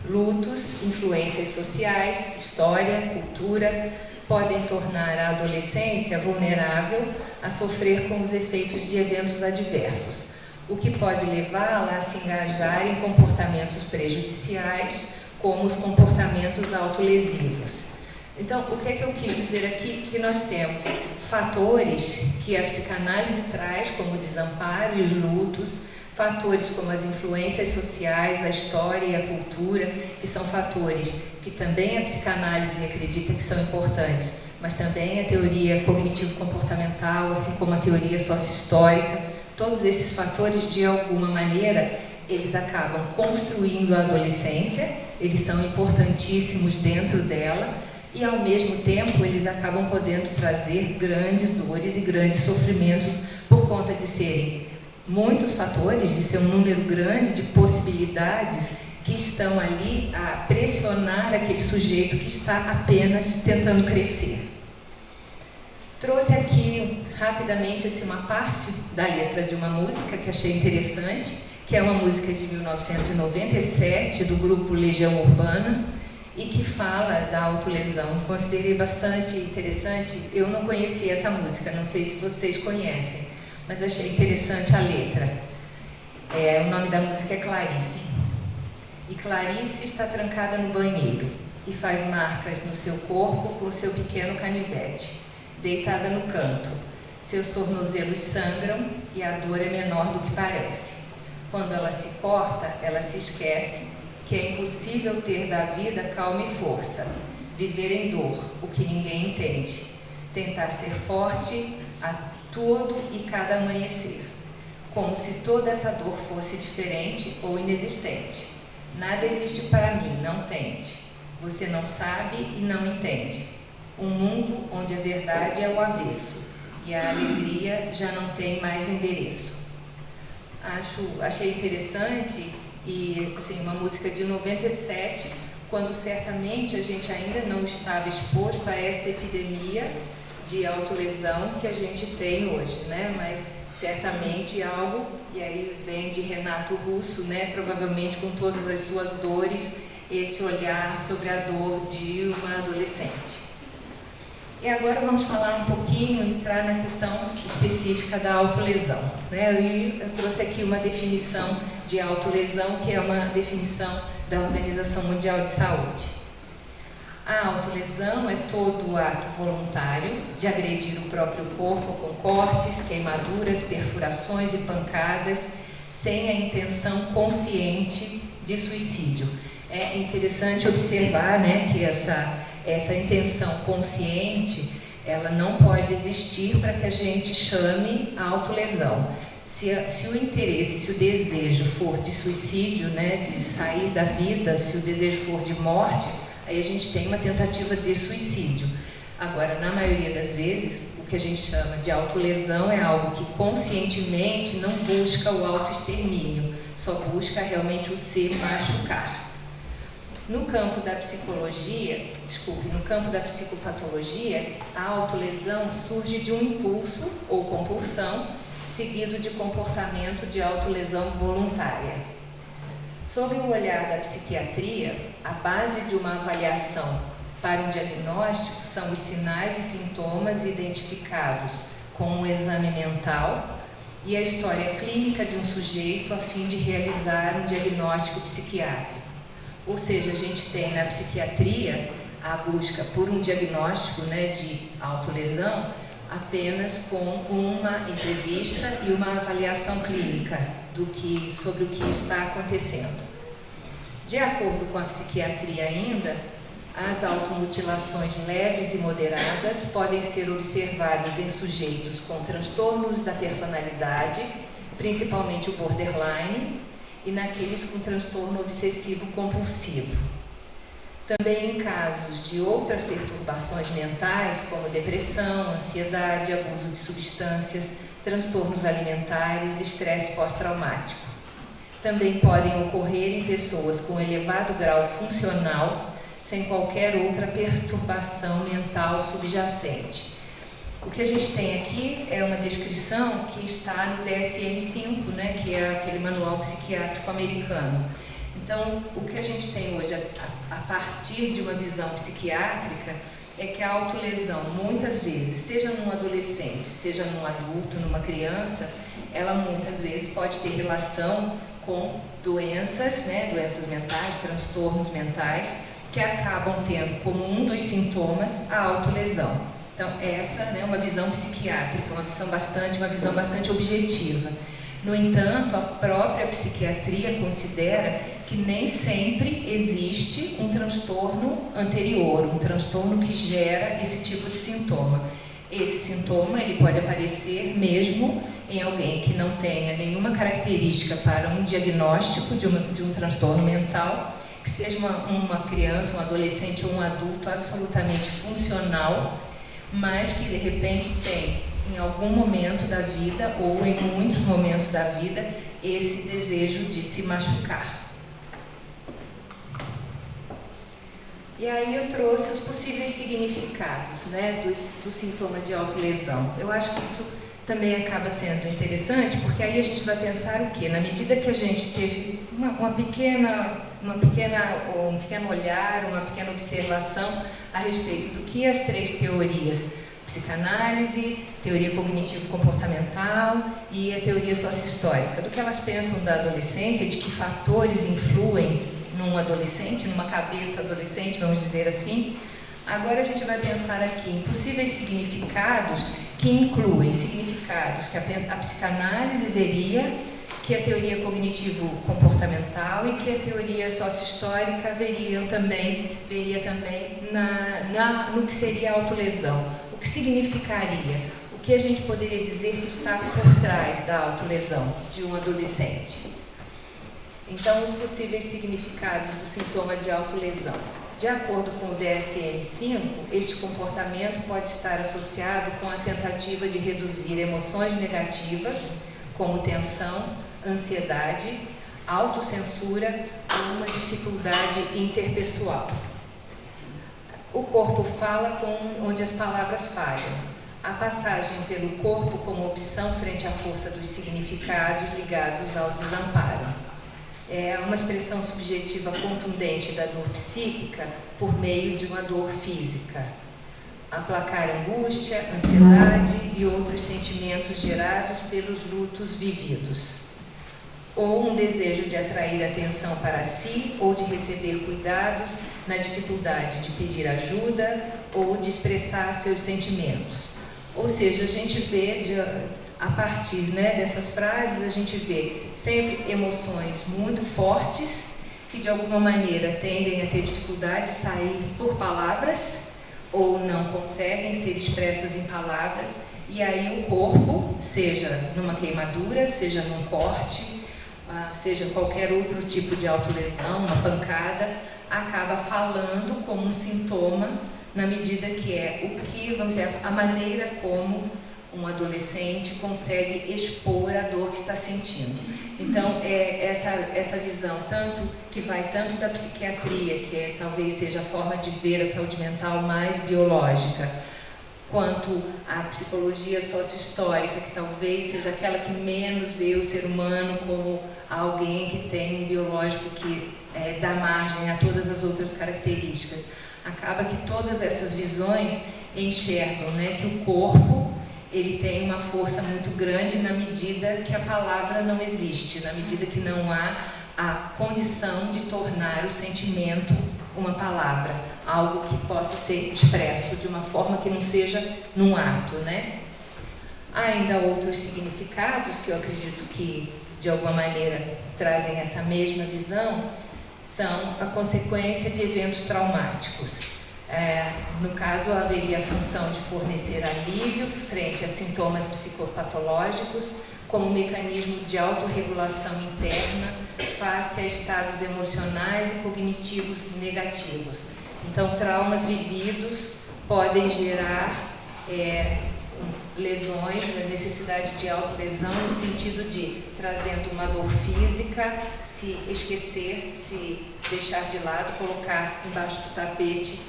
lutos, influências sociais, história, cultura, podem tornar a adolescência vulnerável a sofrer com os efeitos de eventos adversos, o que pode levá-la a se engajar em comportamentos prejudiciais, como os comportamentos autolesivos. Então, o que é que eu quis dizer aqui? Que nós temos fatores que a psicanálise traz, como o desamparo e os lutos, fatores como as influências sociais, a história e a cultura, que são fatores que também a psicanálise acredita que são importantes, mas também a teoria cognitivo-comportamental, assim como a teoria sócio-histórica. Todos esses fatores, de alguma maneira, eles acabam construindo a adolescência, eles são importantíssimos dentro dela, e ao mesmo tempo eles acabam podendo trazer grandes dores e grandes sofrimentos por conta de serem muitos fatores, de ser um número grande de possibilidades que estão ali a pressionar aquele sujeito que está apenas tentando crescer. Trouxe aqui rapidamente assim, uma parte da letra de uma música que achei interessante, que é uma música de 1997 do grupo Legião Urbana, e que fala da autolesão. Considerei bastante interessante. Eu não conhecia essa música, não sei se vocês conhecem, mas achei interessante a letra. O nome da música é Clarice. E Clarice está trancada no banheiro e faz marcas no seu corpo com seu pequeno canivete, deitada no canto. Seus tornozelos sangram e a dor é menor do que parece. Quando ela se corta, ela se esquece que é impossível ter da vida calma e força, viver em dor, o que ninguém entende, tentar ser forte a todo e cada amanhecer, como se toda essa dor fosse diferente ou inexistente. Nada existe para mim, não tente. Você não sabe e não entende. Um mundo onde a verdade é o avesso e a alegria já não tem mais endereço. Achei interessante. E, assim, uma música de 97, quando certamente a gente ainda não estava exposto a essa epidemia de autolesão que a gente tem hoje, né? Mas certamente algo, e aí vem de Renato Russo, né? Provavelmente com todas as suas dores, esse olhar sobre a dor de uma adolescente. E agora vamos falar um pouquinho, entrar na questão específica da autolesão, né? E eu trouxe aqui uma definição de autolesão, que é uma definição da Organização Mundial de Saúde. A autolesão é todo ato voluntário de agredir o próprio corpo com cortes, queimaduras, perfurações e pancadas, sem a intenção consciente de suicídio. É interessante observar, né, que essa intenção consciente, ela não pode existir para que a gente chame a autolesão. Se o interesse, se o desejo for de suicídio, né, de sair da vida, se o desejo for de morte, aí a gente tem uma tentativa de suicídio. Agora, na maioria das vezes, o que a gente chama de autolesão é algo que conscientemente não busca o autoextermínio, só busca realmente o se machucar. No campo da psicologia, no campo da psicopatologia, a autolesão surge de um impulso ou compulsão, seguido de comportamento de autolesão voluntária. Sob o olhar da psiquiatria, a base de uma avaliação para um diagnóstico são os sinais e sintomas identificados com um exame mental e a história clínica de um sujeito a fim de realizar um diagnóstico psiquiátrico. Ou seja, a gente tem na psiquiatria a busca por um diagnóstico, né, de autolesão apenas com uma entrevista e uma avaliação clínica sobre o que está acontecendo. De acordo com a psiquiatria ainda, as automutilações leves e moderadas podem ser observadas em sujeitos com transtornos da personalidade, principalmente o borderline, e naqueles com transtorno obsessivo-compulsivo. Também em casos de outras perturbações mentais, como depressão, ansiedade, abuso de substâncias, transtornos alimentares e estresse pós-traumático. Também podem ocorrer em pessoas com elevado grau funcional, sem qualquer outra perturbação mental subjacente. O que a gente tem aqui é uma descrição que está no DSM-5, né, que é aquele manual psiquiátrico americano. Então, o que a gente tem hoje, a partir de uma visão psiquiátrica, é que a autolesão, muitas vezes, seja num adolescente, seja num adulto, numa criança, ela muitas vezes pode ter relação com doenças, né, doenças mentais, transtornos mentais, que acabam tendo como um dos sintomas a autolesão. Então, essa é, né, uma visão psiquiátrica, uma visão bastante objetiva. No entanto, a própria psiquiatria considera que nem sempre existe um transtorno anterior, um transtorno que gera esse tipo de sintoma. Esse sintoma ele pode aparecer mesmo em alguém que não tenha nenhuma característica para um diagnóstico de um transtorno mental, que seja uma criança, um adolescente ou um adulto absolutamente funcional, mas que de repente tem, em algum momento da vida ou em muitos momentos da vida, esse desejo de se machucar. E aí eu trouxe os possíveis significados, né, do sintoma de autolesão. Eu acho que isso também acaba sendo interessante, porque aí a gente vai pensar o quê? Na medida que a gente teve um pequeno olhar, uma pequena observação a respeito do que as três teorias, psicanálise, teoria cognitivo-comportamental e a teoria sociohistórica, do que elas pensam da adolescência, de que fatores influem num adolescente, numa cabeça adolescente, vamos dizer assim. Agora a gente vai pensar aqui em possíveis significados que incluem significados que a psicanálise veria, que a teoria cognitivo-comportamental e que a teoria sociohistórica veria também no que seria a autolesão. O que significaria? O que a gente poderia dizer que está por trás da autolesão de um adolescente? Então, os possíveis significados do sintoma de autolesão. De acordo com o DSM-5, este comportamento pode estar associado com a tentativa de reduzir emoções negativas, como tensão, ansiedade, autocensura ou uma dificuldade interpessoal. O corpo fala onde as palavras falham. A passagem pelo corpo como opção frente à força dos significados ligados ao desamparo. É uma expressão subjetiva contundente da dor psíquica por meio de uma dor física. Aplacar angústia, ansiedade e outros sentimentos gerados pelos lutos vividos. Ou um desejo de atrair atenção para si ou de receber cuidados na dificuldade de pedir ajuda ou de expressar seus sentimentos. Ou seja, a gente vê, a partir, né, dessas frases, a gente vê sempre emoções muito fortes que de alguma maneira tendem a ter dificuldade de sair por palavras ou não conseguem ser expressas em palavras, e aí o corpo, seja numa queimadura, seja num corte, seja qualquer outro tipo de autolesão, uma pancada, acaba falando como um sintoma, na medida que é o que, vamos dizer, a maneira como um adolescente consegue expor a dor que está sentindo. Então, essa visão que vai tanto da psiquiatria, que talvez seja a forma de ver a saúde mental mais biológica, quanto a psicologia sociohistórica, que talvez seja aquela que menos vê o ser humano como alguém que tem um biológico que dá margem a todas as outras características. acaba que todas essas visões enxergam, né, que o corpo ele tem uma força muito grande na medida que a palavra não existe, na medida que não há a condição de tornar o sentimento uma palavra, algo que possa ser expresso de uma forma que não seja num ato, né? Há ainda outros significados que eu acredito que, de alguma maneira, trazem essa mesma visão, são a consequência de eventos traumáticos. No caso, haveria a função de fornecer alívio frente a sintomas psicopatológicos, como mecanismo de autorregulação interna face a estados emocionais e cognitivos negativos. Então, traumas vividos podem gerar lesões, a necessidade de autolesão no sentido de trazendo uma dor física, se esquecer, se deixar de lado, colocar embaixo do tapete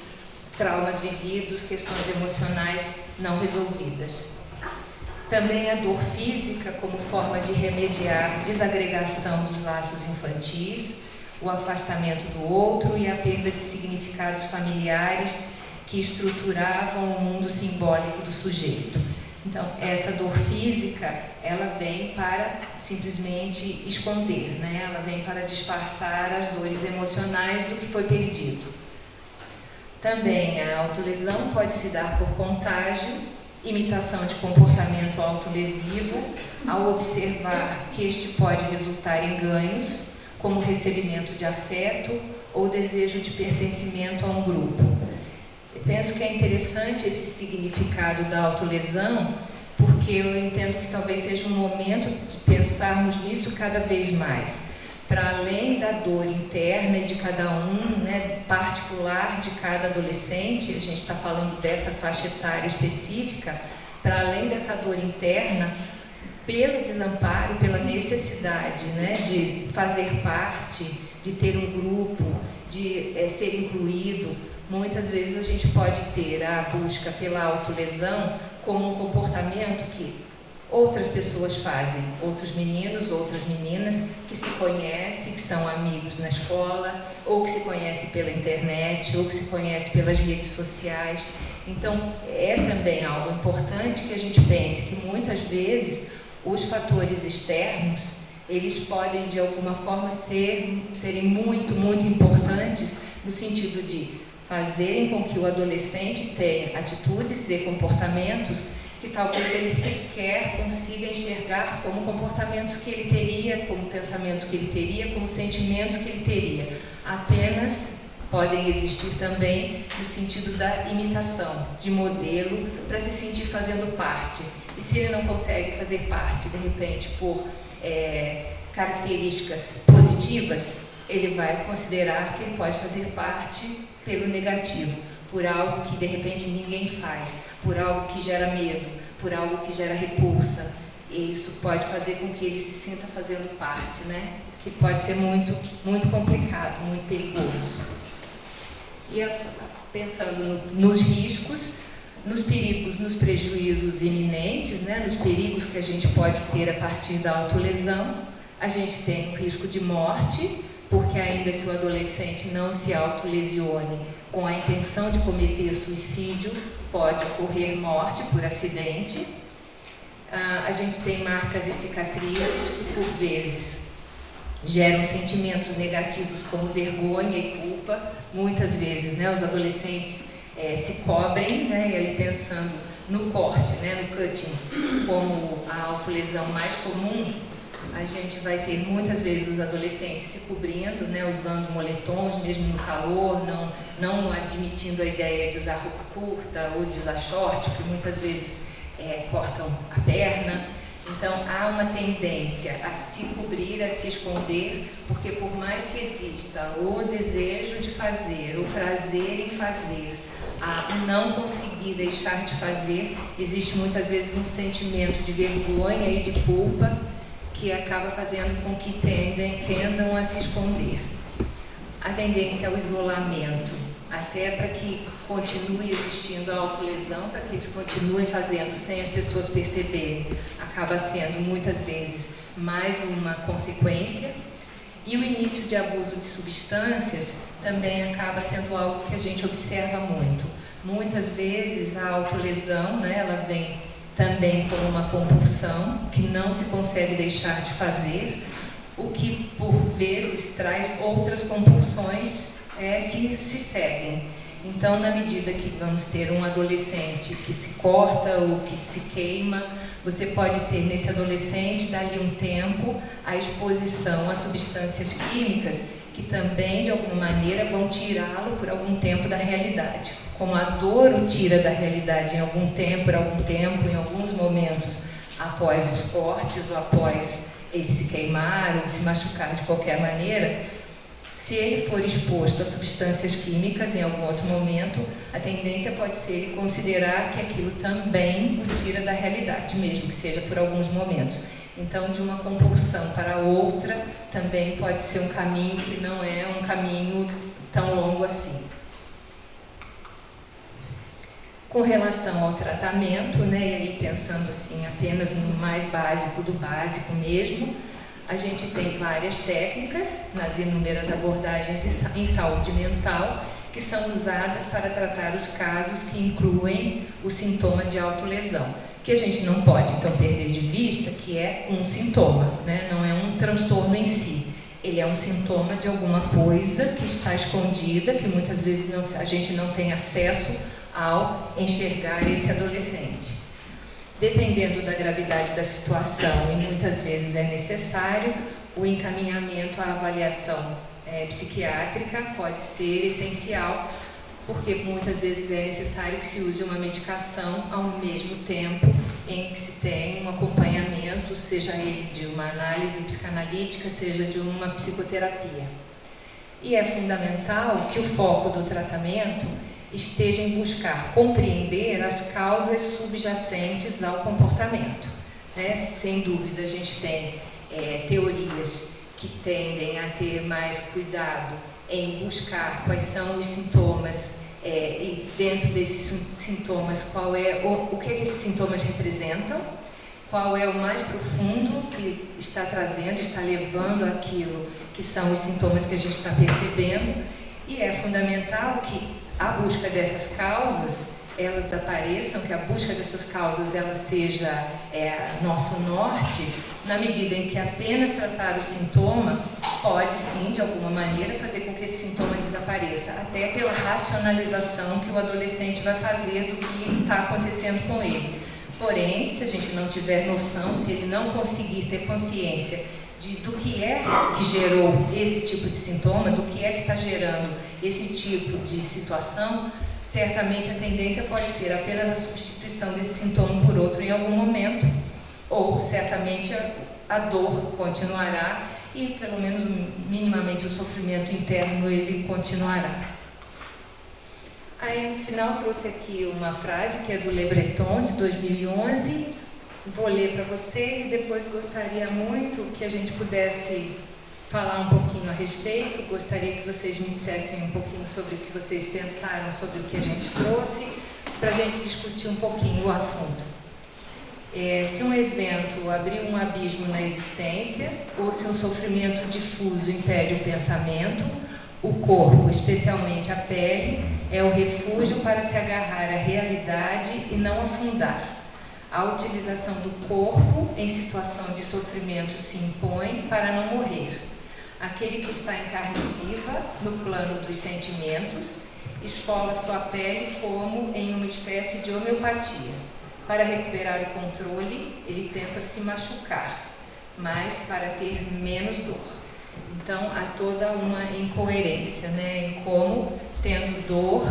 traumas vividos, questões emocionais não resolvidas. Também a dor física como forma de remediar desagregação dos laços infantis, o afastamento do outro e a perda de significados familiares que estruturavam o mundo simbólico do sujeito. Então, essa dor física, ela vem para simplesmente esconder, né? Ela vem para disfarçar as dores emocionais do que foi perdido. Também a autolesão pode se dar por contágio, imitação de comportamento autolesivo, ao observar que este pode resultar em ganhos, como recebimento de afeto ou desejo de pertencimento a um grupo. Eu penso que é interessante esse significado da autolesão, porque eu entendo que talvez seja um momento de pensarmos nisso cada vez mais. Para além da dor interna e de cada um, né, particular de cada adolescente, a gente está falando dessa faixa etária específica, para além dessa dor interna, pelo desamparo, pela necessidade, né, de fazer parte, de ter um grupo, de ser incluído, muitas vezes a gente pode ter a busca pela autolesão como um comportamento que outras pessoas fazem, outros meninos, outras meninas que se conhecem, que são amigos na escola, ou que se conhecem pela internet, ou que se conhecem pelas redes sociais. Então, é também algo importante que a gente pense que muitas vezes os fatores externos, eles podem de alguma forma serem muito, muito importantes no sentido de fazerem com que o adolescente tenha atitudes e comportamentos que talvez ele sequer consiga enxergar como comportamentos que ele teria, como pensamentos que ele teria, como sentimentos que ele teria. Apenas podem existir também no sentido da imitação, de modelo, para se sentir fazendo parte. E se ele não consegue fazer parte, de repente, por características positivas, ele vai considerar que ele pode fazer parte pelo negativo, por algo que de repente ninguém faz, por algo que gera medo, por algo que gera repulsa. E isso pode fazer com que ele se sinta fazendo parte, né? Que pode ser muito, muito complicado, muito perigoso. E pensando nos riscos, nos perigos, nos prejuízos iminentes, né? Nos perigos que a gente pode ter a partir da autolesão, a gente tem o risco de morte, porque ainda que o adolescente não se autolesione com a intenção de cometer suicídio, pode ocorrer morte por acidente. A gente tem marcas e cicatrizes que, por vezes, geram sentimentos negativos como vergonha e culpa. Muitas vezes, né, os adolescentes se cobrem, né, e aí pensando no corte, né, no cutting, como a autolesão mais comum, a gente vai ter muitas vezes os adolescentes se cobrindo, né, usando moletons mesmo no calor, não admitindo a ideia de usar roupa curta ou de usar short, que muitas vezes cortam a perna. Então há uma tendência a se cobrir, a se esconder, porque por mais que exista o desejo de fazer, o prazer em fazer, a não conseguir deixar de fazer, existe muitas vezes um sentimento de vergonha e de culpa que acaba fazendo com que tendam a se esconder. A tendência ao isolamento, até para que continue existindo a autolesão, para que eles continuem fazendo sem as pessoas perceberem, acaba sendo muitas vezes mais uma consequência. E o início de abuso de substâncias também acaba sendo algo que a gente observa muito. Muitas vezes a autolesão, né, ela vem também como uma compulsão que não se consegue deixar de fazer, o que por vezes traz outras compulsões que se seguem. Então, na medida que vamos ter um adolescente que se corta ou que se queima, você pode ter nesse adolescente, dali um tempo, a exposição a substâncias químicas que também, de alguma maneira, vão tirá-lo por algum tempo da realidade. Como a dor o tira da realidade em algum tempo, por algum tempo, em alguns momentos, após os cortes ou após ele se queimar ou se machucar de qualquer maneira, se ele for exposto a substâncias químicas em algum outro momento, a tendência pode ser ele considerar que aquilo também o tira da realidade, mesmo que seja por alguns momentos. Então, de uma compulsão para outra, também pode ser um caminho que não é um caminho tão longo assim. Com relação ao tratamento, né, e aí pensando assim apenas no mais básico do básico mesmo, a gente tem várias técnicas nas inúmeras abordagens em saúde mental que são usadas para tratar os casos que incluem o sintoma de autolesão, que a gente não pode então perder de vista que é um sintoma, né? Não é um transtorno em si. Ele é um sintoma de alguma coisa que está escondida, que muitas vezes a gente não tem acesso ao enxergar esse adolescente. Dependendo da gravidade da situação, e muitas vezes é necessário, o encaminhamento à avaliação psiquiátrica pode ser essencial, porque muitas vezes é necessário que se use uma medicação ao mesmo tempo em que se tem um acompanhamento, seja ele de uma análise psicanalítica, seja de uma psicoterapia. E é fundamental que o foco do tratamento esteja em buscar compreender as causas subjacentes ao comportamento, né? Sem dúvida, a gente tem teorias que tendem a ter mais cuidado em buscar quais são os sintomas e dentro desses sintomas o que esses sintomas representam, qual é o mais profundo que está trazendo, está levando aquilo que são os sintomas que a gente está percebendo, e é fundamental que a busca dessas causas, elas apareçam, que a busca dessas causas ela seja nosso norte, na medida em que apenas tratar o sintoma pode sim, de alguma maneira, fazer com que esse sintoma desapareça, até pela racionalização que o adolescente vai fazer do que está acontecendo com ele. Porém, se a gente não tiver noção, se ele não conseguir ter consciência do que é que gerou esse tipo de sintoma, do que é que está gerando esse tipo de situação, certamente a tendência pode ser apenas a substituição desse sintoma por outro em algum momento, ou certamente a dor continuará e pelo menos minimamente o sofrimento interno ele continuará. Aí no final trouxe aqui uma frase que é do Le Breton, de 2011, vou ler para vocês e depois gostaria muito que a gente pudesse falar um pouquinho a respeito. Gostaria que vocês me dissessem um pouquinho sobre o que vocês pensaram sobre o que a gente trouxe, para a gente discutir um pouquinho o assunto. Se um evento abrir um abismo na existência, ou se um sofrimento difuso impede o pensamento, o corpo, especialmente a pele, é o refúgio para se agarrar à realidade e não afundar. A utilização do corpo em situação de sofrimento se impõe para não morrer. Aquele que está em carne viva, no plano dos sentimentos, esfola sua pele como em uma espécie de homeopatia. Para recuperar o controle, ele tenta se machucar, mas para ter menos dor. Então, há toda uma incoerência, né, em como, tendo dor,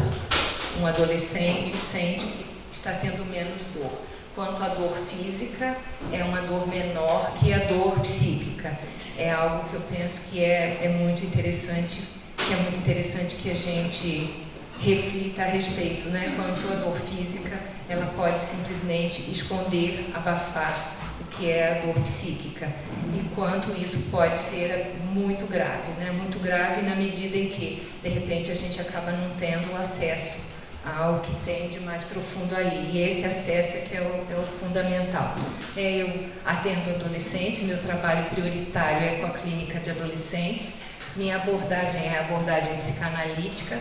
um adolescente sente que está tendo menos dor. Quanto à dor física, é uma dor menor que a dor psíquica. É algo que eu penso que é muito interessante, que a gente reflita a respeito, né? Quanto à dor física, ela pode simplesmente esconder, abafar o que é a dor psíquica. E quanto isso pode ser muito grave, né? Muito grave na medida em que, de repente, a gente acaba não tendo acesso ao que tem de mais profundo ali. E esse acesso é que é o fundamental. Eu atendo adolescentes, meu trabalho prioritário é com a clínica de adolescentes, minha abordagem é a abordagem psicanalítica,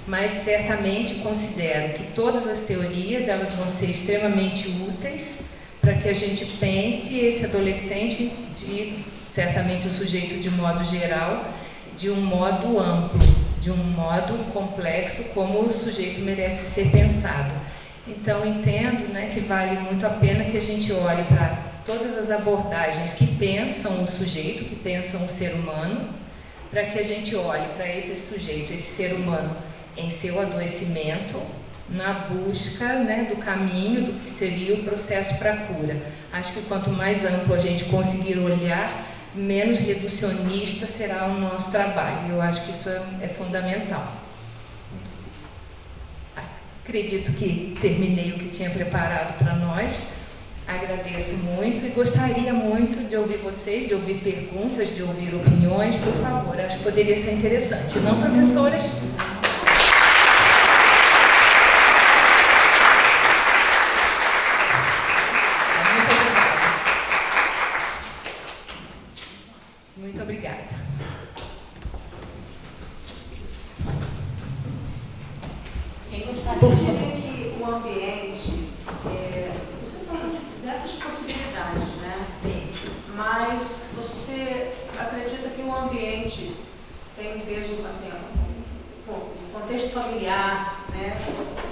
mas certamente considero que todas as teorias elas vão ser extremamente úteis para que a gente pense esse adolescente, certamente o sujeito de modo geral, de um modo amplo, de um modo complexo, como o sujeito merece ser pensado. Então, entendo, né, que vale muito a pena que a gente olhe para todas as abordagens que pensam o sujeito, que pensam o ser humano, para que a gente olhe para esse sujeito, esse ser humano, em seu adoecimento, na busca, né, do caminho do que seria o processo para a cura. Acho que quanto mais amplo a gente conseguir olhar, menos reducionista será o nosso trabalho. Eu acho que isso é fundamental. Acredito que terminei o que tinha preparado para nós. Agradeço muito e gostaria muito de ouvir vocês, de ouvir perguntas, de ouvir opiniões, por favor. Acho que poderia ser interessante. Não, professoras? Muito obrigada. Quem gostasse de ver que o ambiente, você falou de diversas possibilidades, né? Sim. Mas você acredita que o ambiente tem um peso, assim, o contexto familiar, né?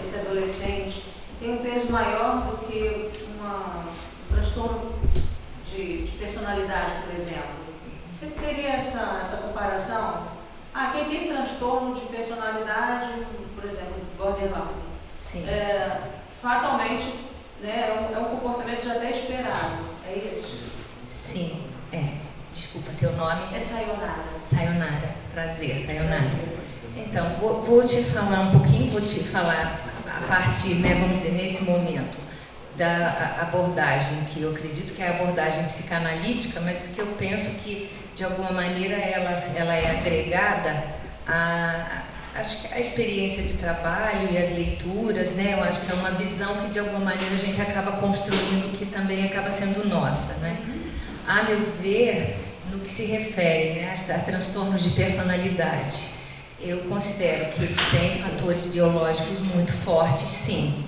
Esse adolescente tem um peso maior do que um transtorno de personalidade, por exemplo? Você teria essa comparação? Quem tem transtorno de personalidade, por exemplo, borderline, fatalmente, né, é um comportamento já até esperado, é isso? Sim, Desculpa, teu nome? É Sayonara. Sayonara, prazer, Sayonara. Então, vou te falar um pouquinho, vou te falar a partir, né, vamos dizer, nesse momento, da abordagem, que eu acredito que é a abordagem psicanalítica, mas que eu penso que, de alguma maneira, ela é agregada acho que a experiência de trabalho e as leituras, né? Eu acho que é uma visão que, de alguma maneira, a gente acaba construindo, que também acaba sendo nossa, né? A meu ver, no que se refere, né, a transtornos de personalidade, eu considero que eles têm fatores biológicos muito fortes, sim.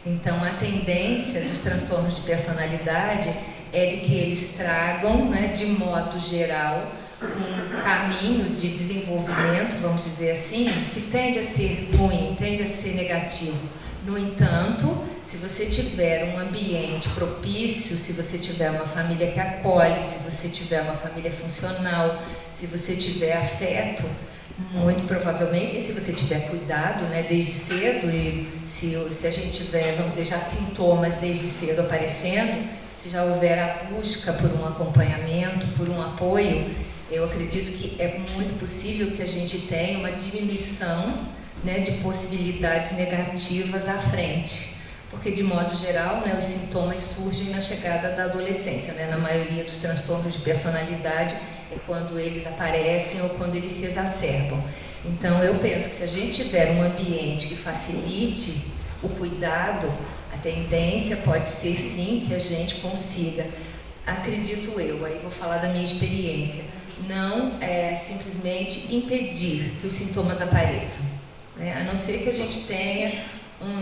Então, a tendência dos transtornos de personalidade é de que eles tragam, né, de modo geral, um caminho de desenvolvimento, vamos dizer assim, que tende a ser ruim, tende a ser negativo. No entanto, se você tiver um ambiente propício, se você tiver uma família que acolhe, se você tiver uma família funcional, se você tiver afeto, muito provavelmente, e se você tiver cuidado, né, desde cedo, e se a gente tiver, vamos dizer, já sintomas desde cedo aparecendo, se já houver a busca por um acompanhamento, por um apoio, eu acredito que é muito possível que a gente tenha uma diminuição, né, de possibilidades negativas à frente. Porque, de modo geral, né, os sintomas surgem na chegada da adolescência, né? Na maioria dos transtornos de personalidade é quando eles aparecem ou quando eles se exacerbam. Então, eu penso que se a gente tiver um ambiente que facilite o cuidado, a tendência pode ser, sim, que a gente consiga, acredito eu, aí vou falar da minha experiência, não simplesmente impedir que os sintomas apareçam, né? A não ser que a gente tenha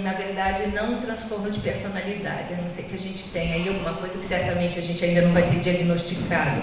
na verdade, não um transtorno de personalidade, a não ser que a gente tenha aí alguma coisa que certamente a gente ainda não vai ter diagnosticado,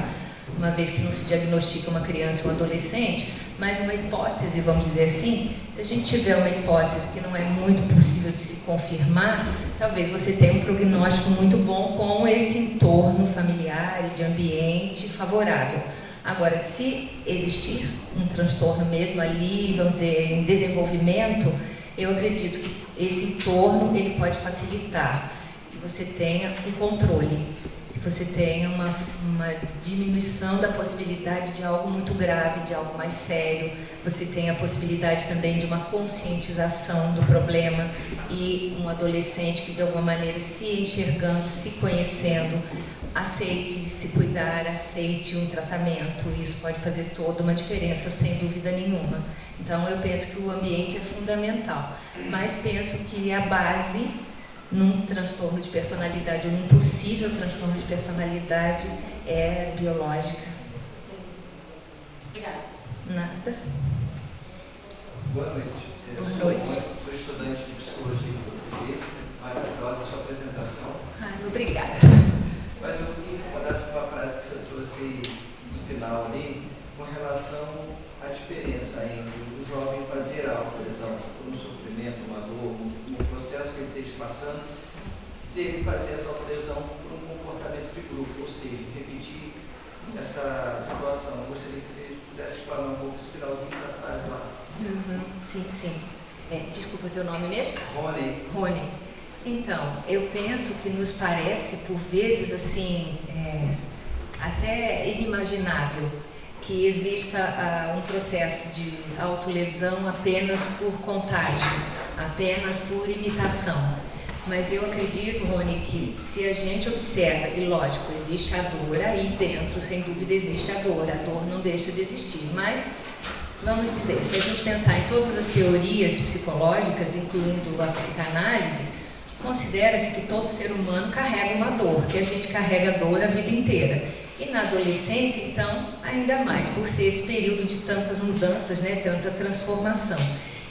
uma vez que não se diagnostica uma criança ou um adolescente, mas uma hipótese, vamos dizer assim. Se a gente tiver uma hipótese que não é muito possível de se confirmar, talvez você tenha um prognóstico muito bom com esse entorno familiar e de ambiente favorável. Agora, se existir um transtorno mesmo ali, vamos dizer, em desenvolvimento, eu acredito que esse entorno ele pode facilitar que você tenha um controle, que você tenha uma diminuição da possibilidade de algo muito grave, de algo mais sério. Você tem a possibilidade também de uma conscientização do problema e um adolescente que de alguma maneira se enxergando, se conhecendo, aceite se cuidar, aceite um tratamento. Isso pode fazer toda uma diferença, sem dúvida nenhuma. Então eu penso que o ambiente é fundamental, mas penso que a base num transtorno de personalidade ou num possível transtorno de personalidade é biológica. Obrigada. Nada. Boa noite. Boa noite. Sou estudante de psicologia que você vê, maravilhosa a sua apresentação. Ai, obrigada. Mas eu fiquei incomodado com a frase que você trouxe no final ali, com relação à diferença entre o jovem fazer a autolesão por um sofrimento, uma dor, um processo que ele esteja passando, dele fazer essa autolesão por um comportamento de grupo, ou seja, repetir essa situação. Eu gostaria que você pudesse explorar um pouco esse finalzinho da frase lá. Sim, sim. Desculpa, teu nome mesmo? Rony. Então, eu penso que nos parece, por vezes, assim, até inimaginável que exista um processo de autolesão apenas por contágio, apenas por imitação. Mas eu acredito, Rony, que se a gente observa, e lógico, existe a dor aí dentro, sem dúvida existe a dor não deixa de existir, mas vamos dizer, se a gente pensar em todas as teorias psicológicas, incluindo a psicanálise, considera-se que todo ser humano carrega uma dor, que a gente carrega dor a vida inteira. E na adolescência, então, ainda mais, por ser esse período de tantas mudanças, né, tanta transformação.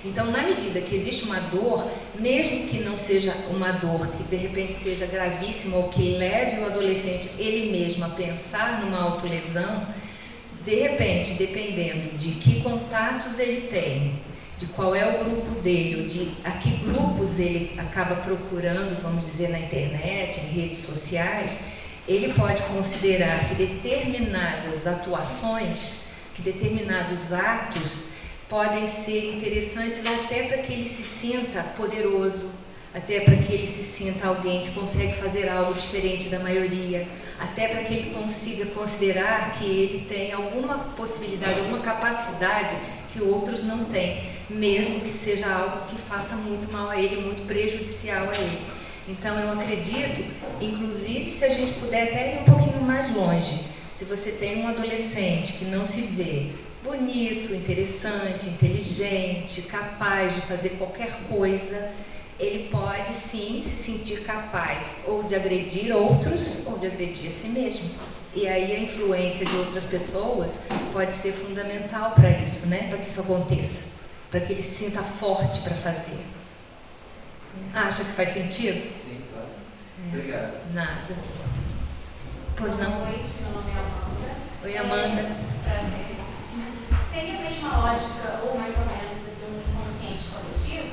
Então, na medida que existe uma dor, mesmo que não seja uma dor que de repente seja gravíssima ou que leve o adolescente ele mesmo a pensar numa autolesão, de repente, dependendo de que contatos ele tem, de qual é o grupo dele, de a que grupos ele acaba procurando, vamos dizer, na internet, em redes sociais, ele pode considerar que determinadas atuações, que determinados atos podem ser interessantes até para que ele se sinta poderoso, até para que ele se sinta alguém que consegue fazer algo diferente da maioria, até para que ele consiga considerar que ele tem alguma possibilidade, alguma capacidade que outros não têm, mesmo que seja algo que faça muito mal a ele, muito prejudicial a ele. Então eu acredito, inclusive se a gente puder até ir um pouquinho mais longe, se você tem um adolescente que não se vê bonito, interessante, inteligente, capaz de fazer qualquer coisa, ele pode sim se sentir capaz ou de agredir outros ou de agredir a si mesmo. E aí a influência de outras pessoas pode ser fundamental para isso, né? Para que isso aconteça, para que ele se sinta forte para fazer. Acha que faz sentido? Sim, claro. Obrigado. Nada. Pois não? Boa noite, meu nome é Amanda. Oi, Amanda. Prazer. Seria a mesma lógica, ou mais ou menos, de um inconsciente coletivo?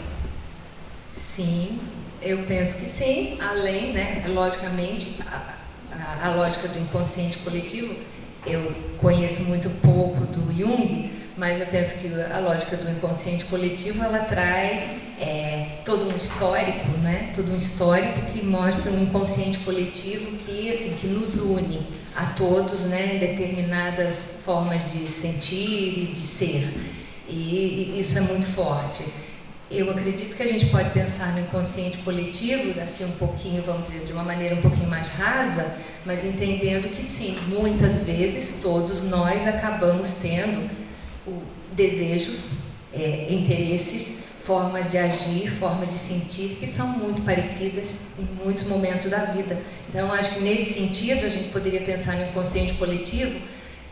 Sim, eu penso que sim. Além, né, logicamente, a lógica do inconsciente coletivo, eu conheço muito pouco do Jung, mas eu penso que a lógica do inconsciente coletivo, ela traz todo um histórico, né? Todo um histórico que mostra um inconsciente coletivo que, assim, que nos une a todos, né? Em determinadas formas de sentir e de ser. E isso é muito forte. Eu acredito que a gente pode pensar no inconsciente coletivo, assim, um pouquinho, vamos dizer, de uma maneira um pouquinho mais rasa, mas entendendo que sim, muitas vezes todos nós acabamos tendo desejos, interesses, formas de agir, formas de sentir que são muito parecidas em muitos momentos da vida. Então, acho que nesse sentido a gente poderia pensar no inconsciente coletivo,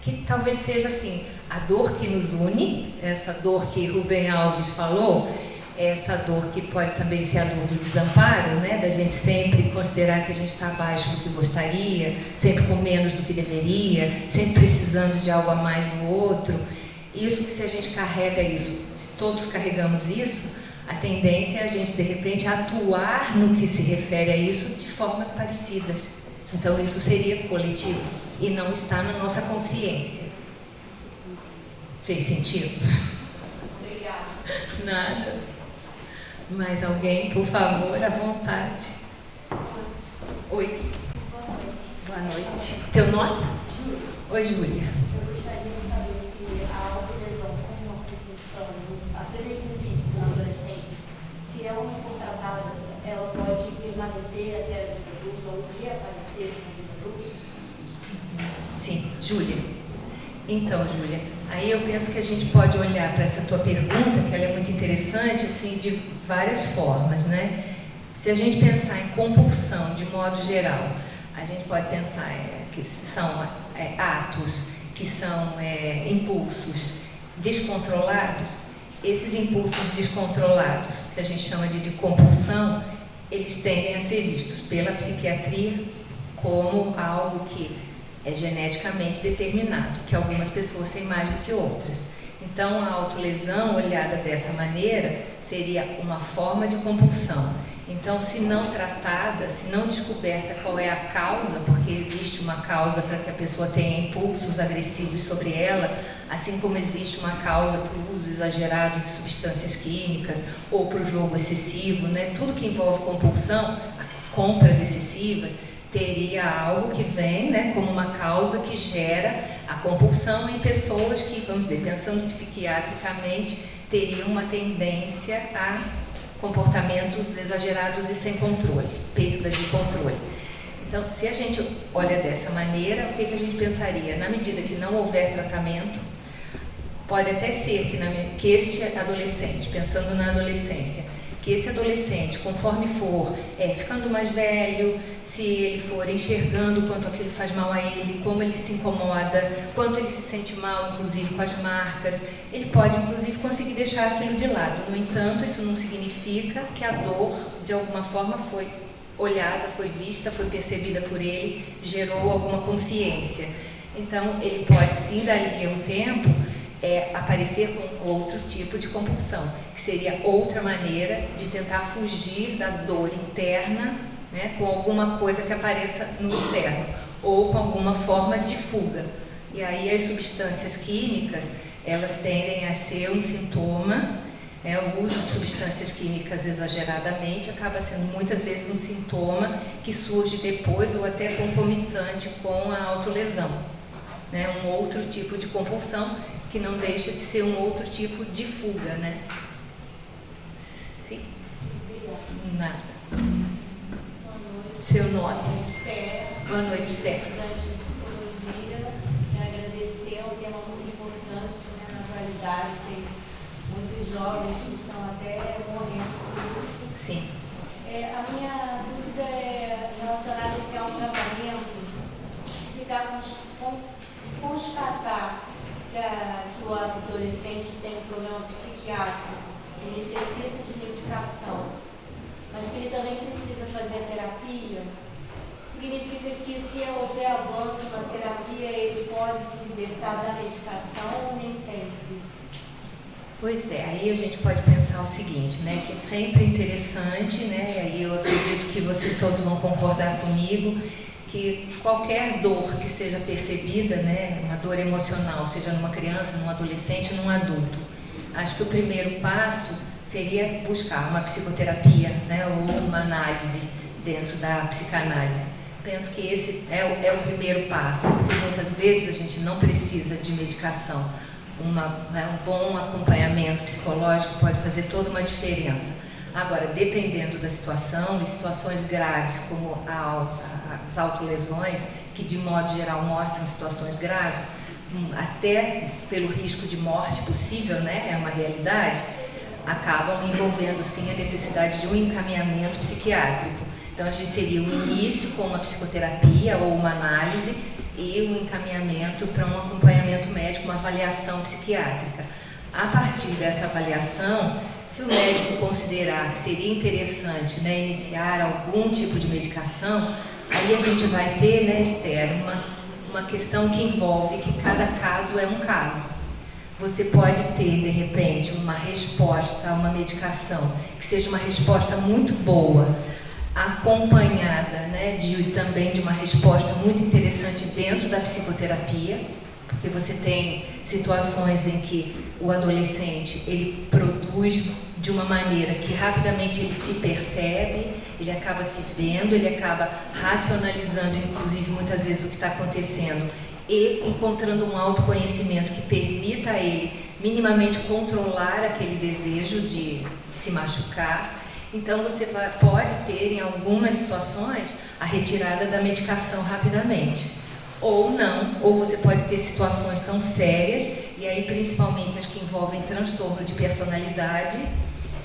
que talvez seja assim, a dor que nos une, essa dor que Rubem Alves falou, essa dor que pode também ser a dor do desamparo, né? Da gente sempre considerar que a gente está abaixo do que gostaria, sempre com menos do que deveria, sempre precisando de algo a mais do outro. Isso que se a gente carrega isso, se todos carregamos isso, a tendência é a gente, de repente, atuar no que se refere a isso de formas parecidas. Então, isso seria coletivo e não está na nossa consciência. Fez sentido? Obrigada. Nada. Mais alguém, por favor, à vontade. Oi. Boa noite. Boa noite. Teu nome? Júlia. Oi, Júlia. Eu gostaria de saber se a autolesão como uma compulsão, até mesmo no início, na adolescência, se ela não for tratada, ela pode permanecer até a vida adulta ou reaparecer na vida adulta? Sim, Júlia. Então, Júlia, aí eu penso que a gente pode olhar para essa tua pergunta, que ela é muito interessante, assim, de várias formas, né? Se a gente pensar em compulsão de modo geral, a gente pode pensar que são atos, que são impulsos descontrolados. Esses impulsos descontrolados, que a gente chama de compulsão, eles tendem a ser vistos pela psiquiatria como algo que é geneticamente determinado, que algumas pessoas têm mais do que outras. Então, a autolesão, olhada dessa maneira, seria uma forma de compulsão. Então, se não tratada, se não descoberta qual é a causa, porque existe uma causa para que a pessoa tenha impulsos agressivos sobre ela, assim como existe uma causa para o uso exagerado de substâncias químicas ou para o jogo excessivo, né? Tudo que envolve compulsão, compras excessivas, teria algo que vem, né, como uma causa que gera a compulsão em pessoas que, vamos dizer, pensando psiquiatricamente, teriam uma tendência a comportamentos exagerados e sem controle, perda de controle. Então, se a gente olha dessa maneira, o que a gente pensaria? Na medida que não houver tratamento, pode até ser que este adolescente, pensando na adolescência, que esse adolescente, conforme for ficando mais velho, se ele for enxergando quanto aquilo faz mal a ele, como ele se incomoda, quanto ele se sente mal, inclusive com as marcas, ele pode, inclusive, conseguir deixar aquilo de lado. No entanto, isso não significa que a dor, de alguma forma, foi olhada, foi vista, foi percebida por ele, gerou alguma consciência. Então, ele pode, sim, dali a um tempo, aparecer com outro tipo de compulsão, que seria outra maneira de tentar fugir da dor interna, né, com alguma coisa que apareça no externo, ou com alguma forma de fuga. E aí as substâncias químicas, elas tendem a ser um sintoma, o uso de substâncias químicas exageradamente acaba sendo muitas vezes um sintoma que surge depois ou até concomitante com a autolesão, né, um outro tipo de compulsão que não deixa de ser um outro tipo de fuga, né? Sim? Sim, nada. Boa noite. Seu nome? Esther. Boa noite, Esther. Estudante de psicologia. Quero agradecer, é um tema muito importante, né, na atualidade. Tem muitos jovens que estão até morrendo por isso. Sim. A minha dúvida é relacionada a esse tratamento. Se ficar constatar que o adolescente tem um problema psiquiátrico e necessita de medicação, mas que ele também precisa fazer terapia, significa que se houver avanço na terapia, ele pode se libertar da medicação ou nem sempre? Pois é, aí a gente pode pensar o seguinte, né, que é sempre interessante, né, e aí eu acredito que vocês todos vão concordar comigo, que qualquer dor que seja percebida, né, uma dor emocional, seja numa criança, num adolescente, num adulto, acho que o primeiro passo seria buscar uma psicoterapia, né, ou uma análise dentro da psicanálise. Penso que esse é o primeiro passo, porque muitas vezes a gente não precisa de medicação. Um bom acompanhamento psicológico pode fazer toda uma diferença. Agora, dependendo da situação, em situações graves como as autolesões, que de modo geral mostram situações graves, até pelo risco de morte possível, né, é uma realidade, acabam envolvendo sim a necessidade de um encaminhamento psiquiátrico. Então a gente teria um início com uma psicoterapia ou uma análise e um encaminhamento para um acompanhamento médico, uma avaliação psiquiátrica. A partir dessa avaliação, se o médico considerar que seria interessante, né, iniciar algum tipo de medicação, aí a gente vai ter, né, Esther, uma questão que envolve que cada caso é um caso. Você pode ter, de repente, uma resposta a uma medicação que seja uma resposta muito boa, acompanhada, né, também de uma resposta muito interessante dentro da psicoterapia, porque você tem situações em que o adolescente ele produz de uma maneira que rapidamente ele se percebe, ele acaba se vendo, ele acaba racionalizando, inclusive muitas vezes o que está acontecendo e encontrando um autoconhecimento que permita a ele minimamente controlar aquele desejo de se machucar. Então você pode ter em algumas situações a retirada da medicação rapidamente. Ou não, ou você pode ter situações tão sérias, e aí principalmente as que envolvem transtorno de personalidade,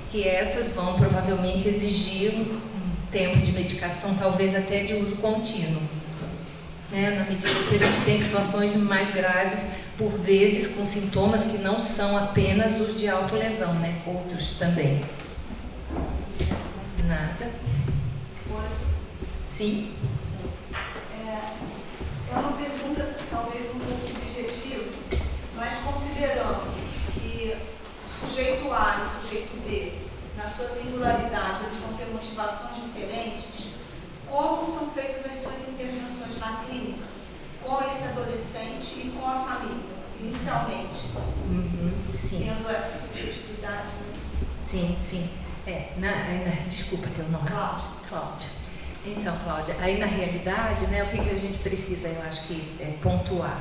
que essas vão provavelmente exigir um tempo de medicação, talvez até de uso contínuo. Na medida que a gente tem situações mais graves, por vezes com sintomas que não são apenas os de autolesão, né? Outros também. Nada? Sim? É uma pergunta talvez um pouco subjetiva, mas considerando que o sujeito A e o sujeito B, na sua singularidade, eles vão ter motivações diferentes, como são feitas as suas intervenções na clínica, com esse adolescente e com a família, inicialmente? Sim. Tendo essa subjetividade? Sim, sim. Desculpa teu nome. Cláudia. Então, Cláudia, aí na realidade, né, o que a gente precisa, eu acho que pontuar.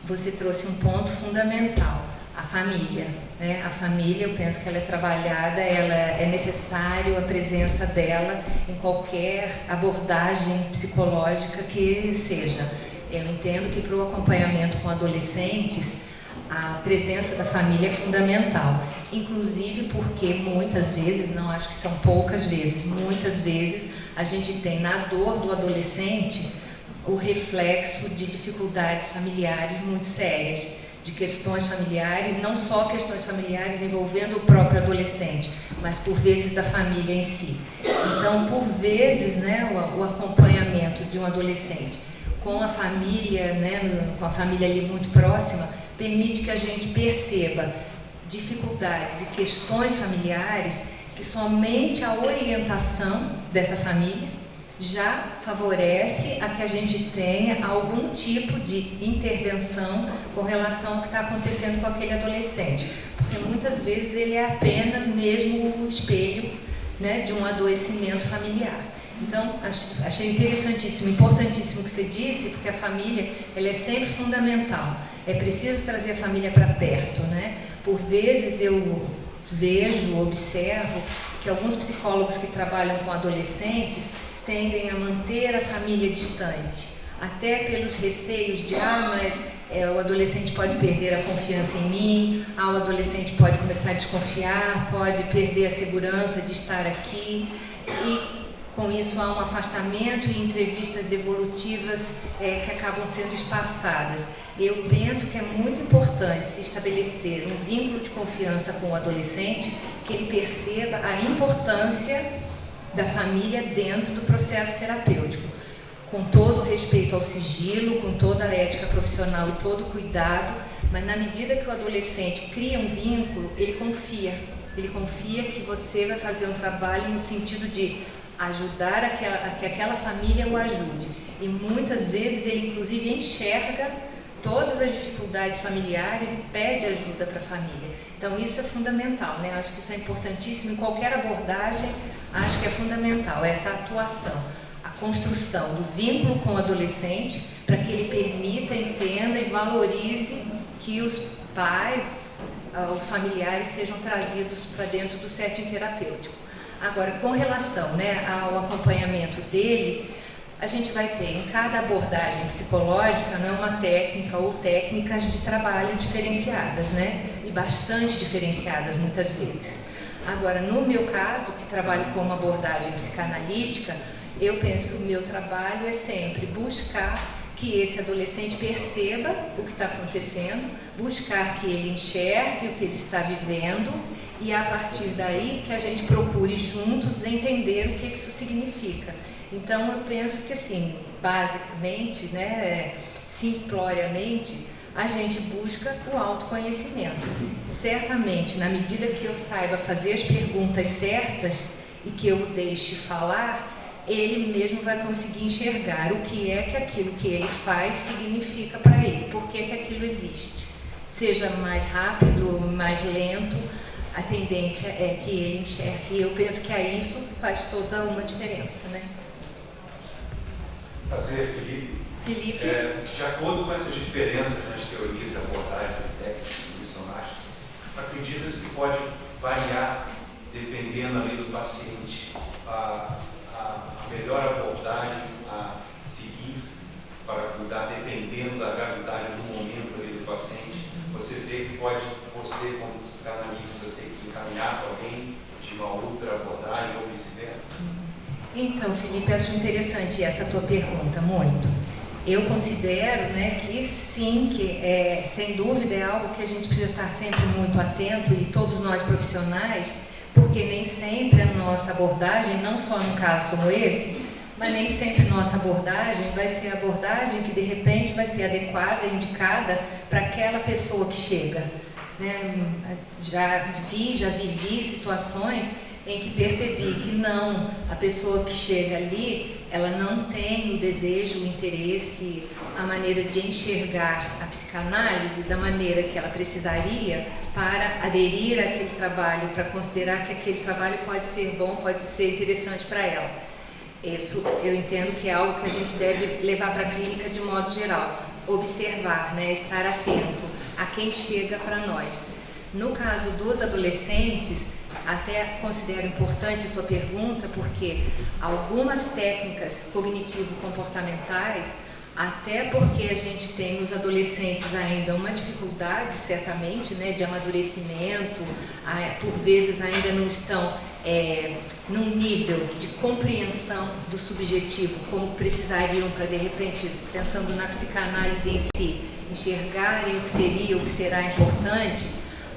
Você trouxe um ponto fundamental, a família. Né? A família, eu penso que ela é trabalhada, ela é necessário a presença dela em qualquer abordagem psicológica que seja. Eu entendo que para o acompanhamento com adolescentes, a presença da família é fundamental, inclusive porque muitas vezes, não acho que são poucas vezes, muitas vezes a gente tem na dor do adolescente o reflexo de dificuldades familiares muito sérias, de questões familiares, não só questões familiares envolvendo o próprio adolescente, mas por vezes da família em si. Então, por vezes, né, o acompanhamento de um adolescente com a família, né, com a família ali muito próxima, permite que a gente perceba dificuldades e questões familiares que somente a orientação dessa família já favorece a que a gente tenha algum tipo de intervenção com relação ao que está acontecendo com aquele adolescente. Porque muitas vezes ele é apenas mesmo o espelho, né, de um adoecimento familiar. Então, achei interessantíssimo, importantíssimo o que você disse, porque a família ela é sempre fundamental. É preciso trazer a família para perto, né? Por vezes eu vejo, observo que alguns psicólogos que trabalham com adolescentes tendem a manter a família distante, até pelos receios de, mas o adolescente pode perder a confiança em mim, o adolescente pode começar a desconfiar, pode perder a segurança de estar aqui, e com isso há um afastamento e entrevistas devolutivas que acabam sendo espaçadas. Eu penso que é muito importante se estabelecer um vínculo de confiança com o adolescente, que ele perceba a importância da família dentro do processo terapêutico, com todo o respeito ao sigilo, com toda a ética profissional e todo o cuidado, mas na medida que o adolescente cria um vínculo, ele confia que você vai fazer um trabalho no sentido de ajudar a que aquela família o ajude. E muitas vezes ele inclusive enxerga todas as dificuldades familiares e pede ajuda para a família. Então isso é fundamental, né? Acho que isso é importantíssimo em qualquer abordagem, acho que é fundamental essa atuação, a construção do vínculo com o adolescente para que ele permita, entenda e valorize que os pais, os familiares sejam trazidos para dentro do setting terapêutico. Agora, com relação, né, ao acompanhamento dele, a gente vai ter em cada abordagem psicológica, né, uma técnica ou técnicas de trabalho diferenciadas, né, e bastante diferenciadas muitas vezes. Agora, no meu caso, que trabalho com uma abordagem psicanalítica, eu penso que o meu trabalho é sempre buscar que esse adolescente perceba o que está acontecendo, buscar que ele enxergue o que ele está vivendo e a partir daí que a gente procure juntos entender o que isso significa. Então eu penso que assim, basicamente, né, simploriamente, a gente busca o autoconhecimento. Certamente, na medida que eu saiba fazer as perguntas certas e que eu deixe falar, ele mesmo vai conseguir enxergar o que é que aquilo que ele faz significa para ele, por que aquilo existe. Seja mais rápido, mais lento, a tendência é que ele enxergue. E eu penso que isso faz toda uma diferença, né? Prazer, Felipe. Felipe? De acordo com essas diferenças nas teorias, abordagens e técnicas nutricionais, acredita-se que pode variar, dependendo ali do paciente, a melhor abordagem a seguir para cuidar, dependendo da gravidade do momento ali do paciente. Você vê que você, como psicanalista, ter que encaminhar para alguém de uma outra abordagem ou vice-versa? Então, Felipe, acho interessante essa tua pergunta, muito. Eu considero, né, que sim, que sem dúvida é algo que a gente precisa estar sempre muito atento, e todos nós profissionais, porque nem sempre a nossa abordagem, não só num caso como esse, mas nem sempre a nossa abordagem vai ser a abordagem que de repente vai ser adequada, indicada para aquela pessoa que chega. Né? Já vivi situações em que percebi que não, a pessoa que chega ali, ela não tem o desejo, o interesse, a maneira de enxergar a psicanálise da maneira que ela precisaria para aderir àquele trabalho, para considerar que aquele trabalho pode ser bom, pode ser interessante para ela. Isso eu entendo que é algo que a gente deve levar para a clínica de modo geral, observar, né, estar atento a quem chega para nós. No caso dos adolescentes, até considero importante a tua pergunta, porque algumas técnicas cognitivo-comportamentais, até porque a gente tem nos adolescentes ainda uma dificuldade, certamente, né, de amadurecimento, por vezes ainda não estão num nível de compreensão do subjetivo, como precisariam para, de repente, pensando na psicanálise em si, enxergarem o que seria, o que será importante.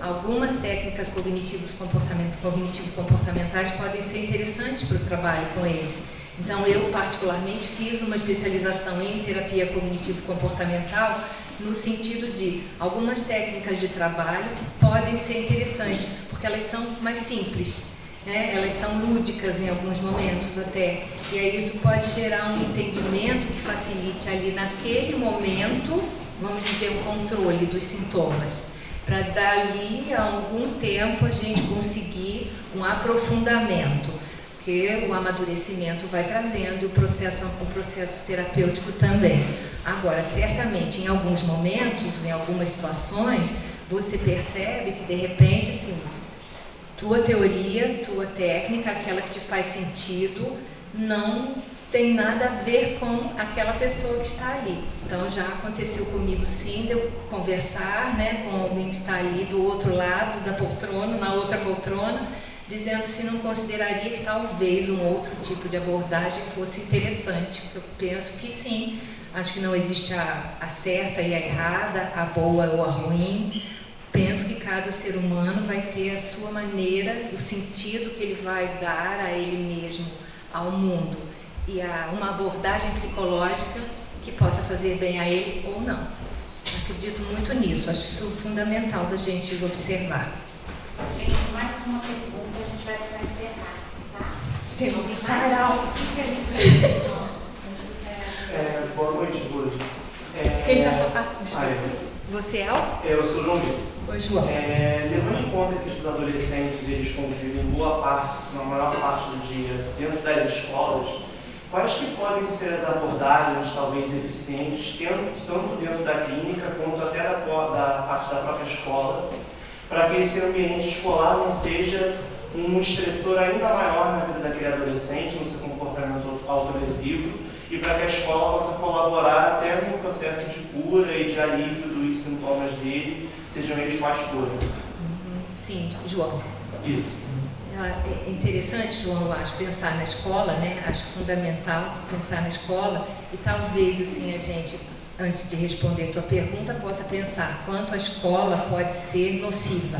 Algumas técnicas cognitivo-comportamentais podem ser interessantes para o trabalho com eles. Então, eu particularmente fiz uma especialização em terapia cognitivo-comportamental no sentido de algumas técnicas de trabalho que podem ser interessantes, porque elas são mais simples, né? Elas são lúdicas em alguns momentos até, e aí isso pode gerar um entendimento que facilite ali naquele momento, vamos dizer, o controle dos sintomas, para dali a algum tempo a gente conseguir um aprofundamento, porque o amadurecimento vai trazendo e o processo terapêutico também. Agora, certamente, em alguns momentos, em algumas situações, você percebe que, de repente, assim, tua teoria, tua técnica, aquela que te faz sentido, não tem nada a ver com aquela pessoa que está ali. Então, já aconteceu comigo, sim, de eu conversar, né, com alguém que está ali do outro lado da poltrona, na outra poltrona, dizendo se não consideraria que talvez um outro tipo de abordagem fosse interessante. Eu penso que sim, acho que não existe a certa e a errada, a boa ou a ruim. Penso que cada ser humano vai ter a sua maneira, o sentido que ele vai dar a ele mesmo, ao mundo, e uma abordagem psicológica que possa fazer bem a ele ou não. Acredito muito nisso, acho isso fundamental da gente observar. Gente, mais uma pergunta, a gente vai precisar encerrar, tá? Temos um sarau. Infelizmente. Boa noite, Luz. Quem está falando? Desculpa. Você é o? Eu sou o João Vitor. Oi, João. Levando em conta que esses adolescentes eles convivem boa parte, se não a maior parte do dia, dentro das escolas, quais que podem ser as abordagens, talvez eficientes, tanto dentro da clínica quanto até da parte da própria escola, para que esse ambiente escolar não seja um estressor ainda maior na vida daquele adolescente, no seu comportamento autolesivo, e para que a escola possa colaborar até no processo de cura e de alívio dos sintomas dele, sejam eles quais forem. Sim, João. Isso. É interessante, João, eu acho, pensar na escola, né? Acho fundamental pensar na escola, e talvez, assim, a gente, antes de responder a tua pergunta, possa pensar quanto a escola pode ser nociva,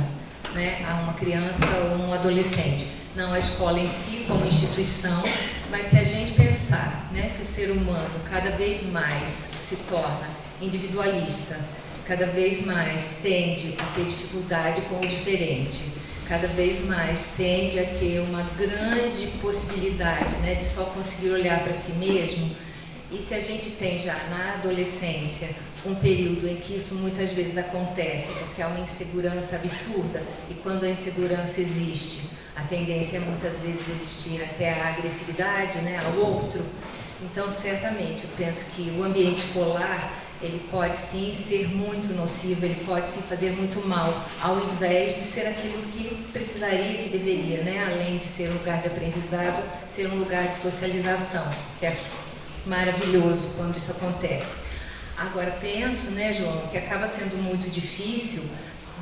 né, a uma criança ou um adolescente. Não a escola em si como instituição, mas se a gente pensar, né, que o ser humano cada vez mais se torna individualista, cada vez mais tende a ter dificuldade com o diferente, cada vez mais tende a ter uma grande possibilidade, né, de só conseguir olhar para si mesmo. E se a gente tem já na adolescência um período em que isso muitas vezes acontece, porque há uma insegurança absurda, e quando a insegurança existe, a tendência é muitas vezes existir até a agressividade, né, ao outro. Então, certamente, eu penso que o ambiente escolar, ele pode sim ser muito nocivo, ele pode sim fazer muito mal, ao invés de ser aquilo que precisaria, que deveria, né? Além de ser um lugar de aprendizado, ser um lugar de socialização, que é maravilhoso quando isso acontece. Agora, penso, né, João, que acaba sendo muito difícil,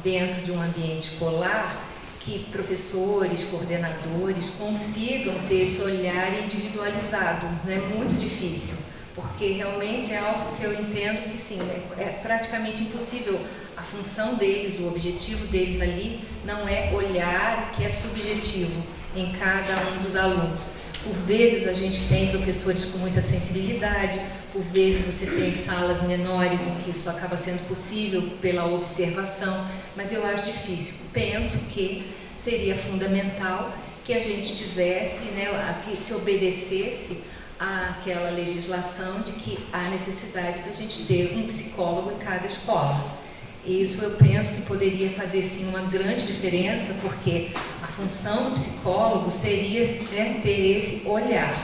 dentro de um ambiente escolar, que professores, coordenadores consigam ter esse olhar individualizado. É muito difícil, porque realmente é algo que eu entendo que sim, é praticamente impossível. A função deles, o objetivo deles ali não é olhar, que é subjetivo em cada um dos alunos. Por vezes a gente tem professores com muita sensibilidade, por vezes você tem salas menores em que isso acaba sendo possível pela observação, mas eu acho difícil. Penso que seria fundamental que a gente tivesse, né, que se obedecesse àquela legislação de que há necessidade de a gente ter um psicólogo em cada escola. Isso eu penso que poderia fazer sim uma grande diferença, porque a função do psicólogo seria, né, ter esse olhar,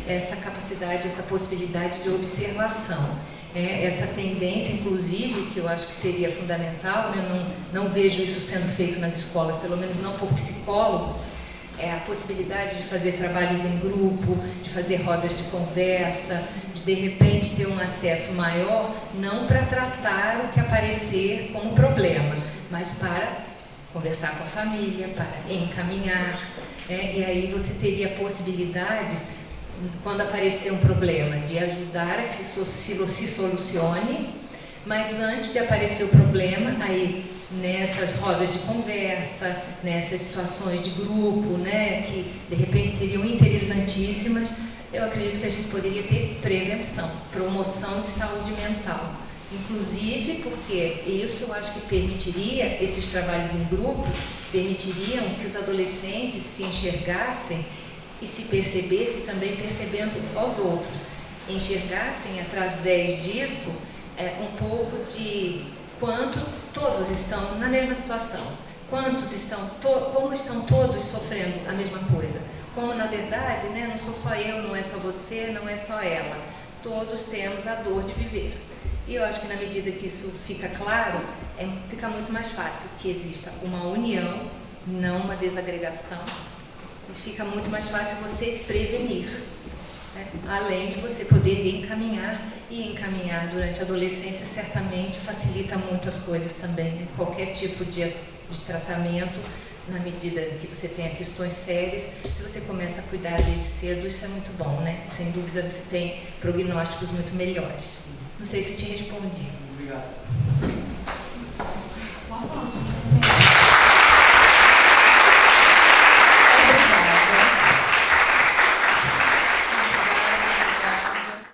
essa capacidade, essa possibilidade de observação. Essa tendência, inclusive, que eu acho que seria fundamental, né, não vejo isso sendo feito nas escolas, pelo menos não por psicólogos, é a possibilidade de fazer trabalhos em grupo, de fazer rodas de conversa, de repente ter um acesso maior, não para tratar o que aparecer como problema, mas para conversar com a família, para encaminhar, e aí você teria possibilidades, quando aparecer um problema, de ajudar a que se solucione, mas antes de aparecer o problema, aí nessas rodas de conversa, nessas situações de grupo, né, que de repente seriam interessantíssimas, eu acredito que a gente poderia ter prevenção, promoção de saúde mental. Inclusive porque isso eu acho que permitiria, esses trabalhos em grupo, permitiriam que os adolescentes se enxergassem e se percebessem também percebendo aos outros, enxergassem através disso um pouco de quanto todos estão na mesma situação, como estão todos sofrendo a mesma coisa, como na verdade, né, não sou só eu, não é só você, não é só ela, todos temos a dor de viver. E eu acho que na medida que isso fica claro, fica muito mais fácil que exista uma união, não uma desagregação, e fica muito mais fácil você prevenir, né? Além de você poder encaminhar, e encaminhar durante a adolescência certamente facilita muito as coisas também, né? Qualquer tipo de tratamento, na medida que você tenha questões sérias, se você começa a cuidar desde cedo, isso é muito bom, né? Sem dúvida você tem prognósticos muito melhores. Não sei se eu te respondi. Obrigado.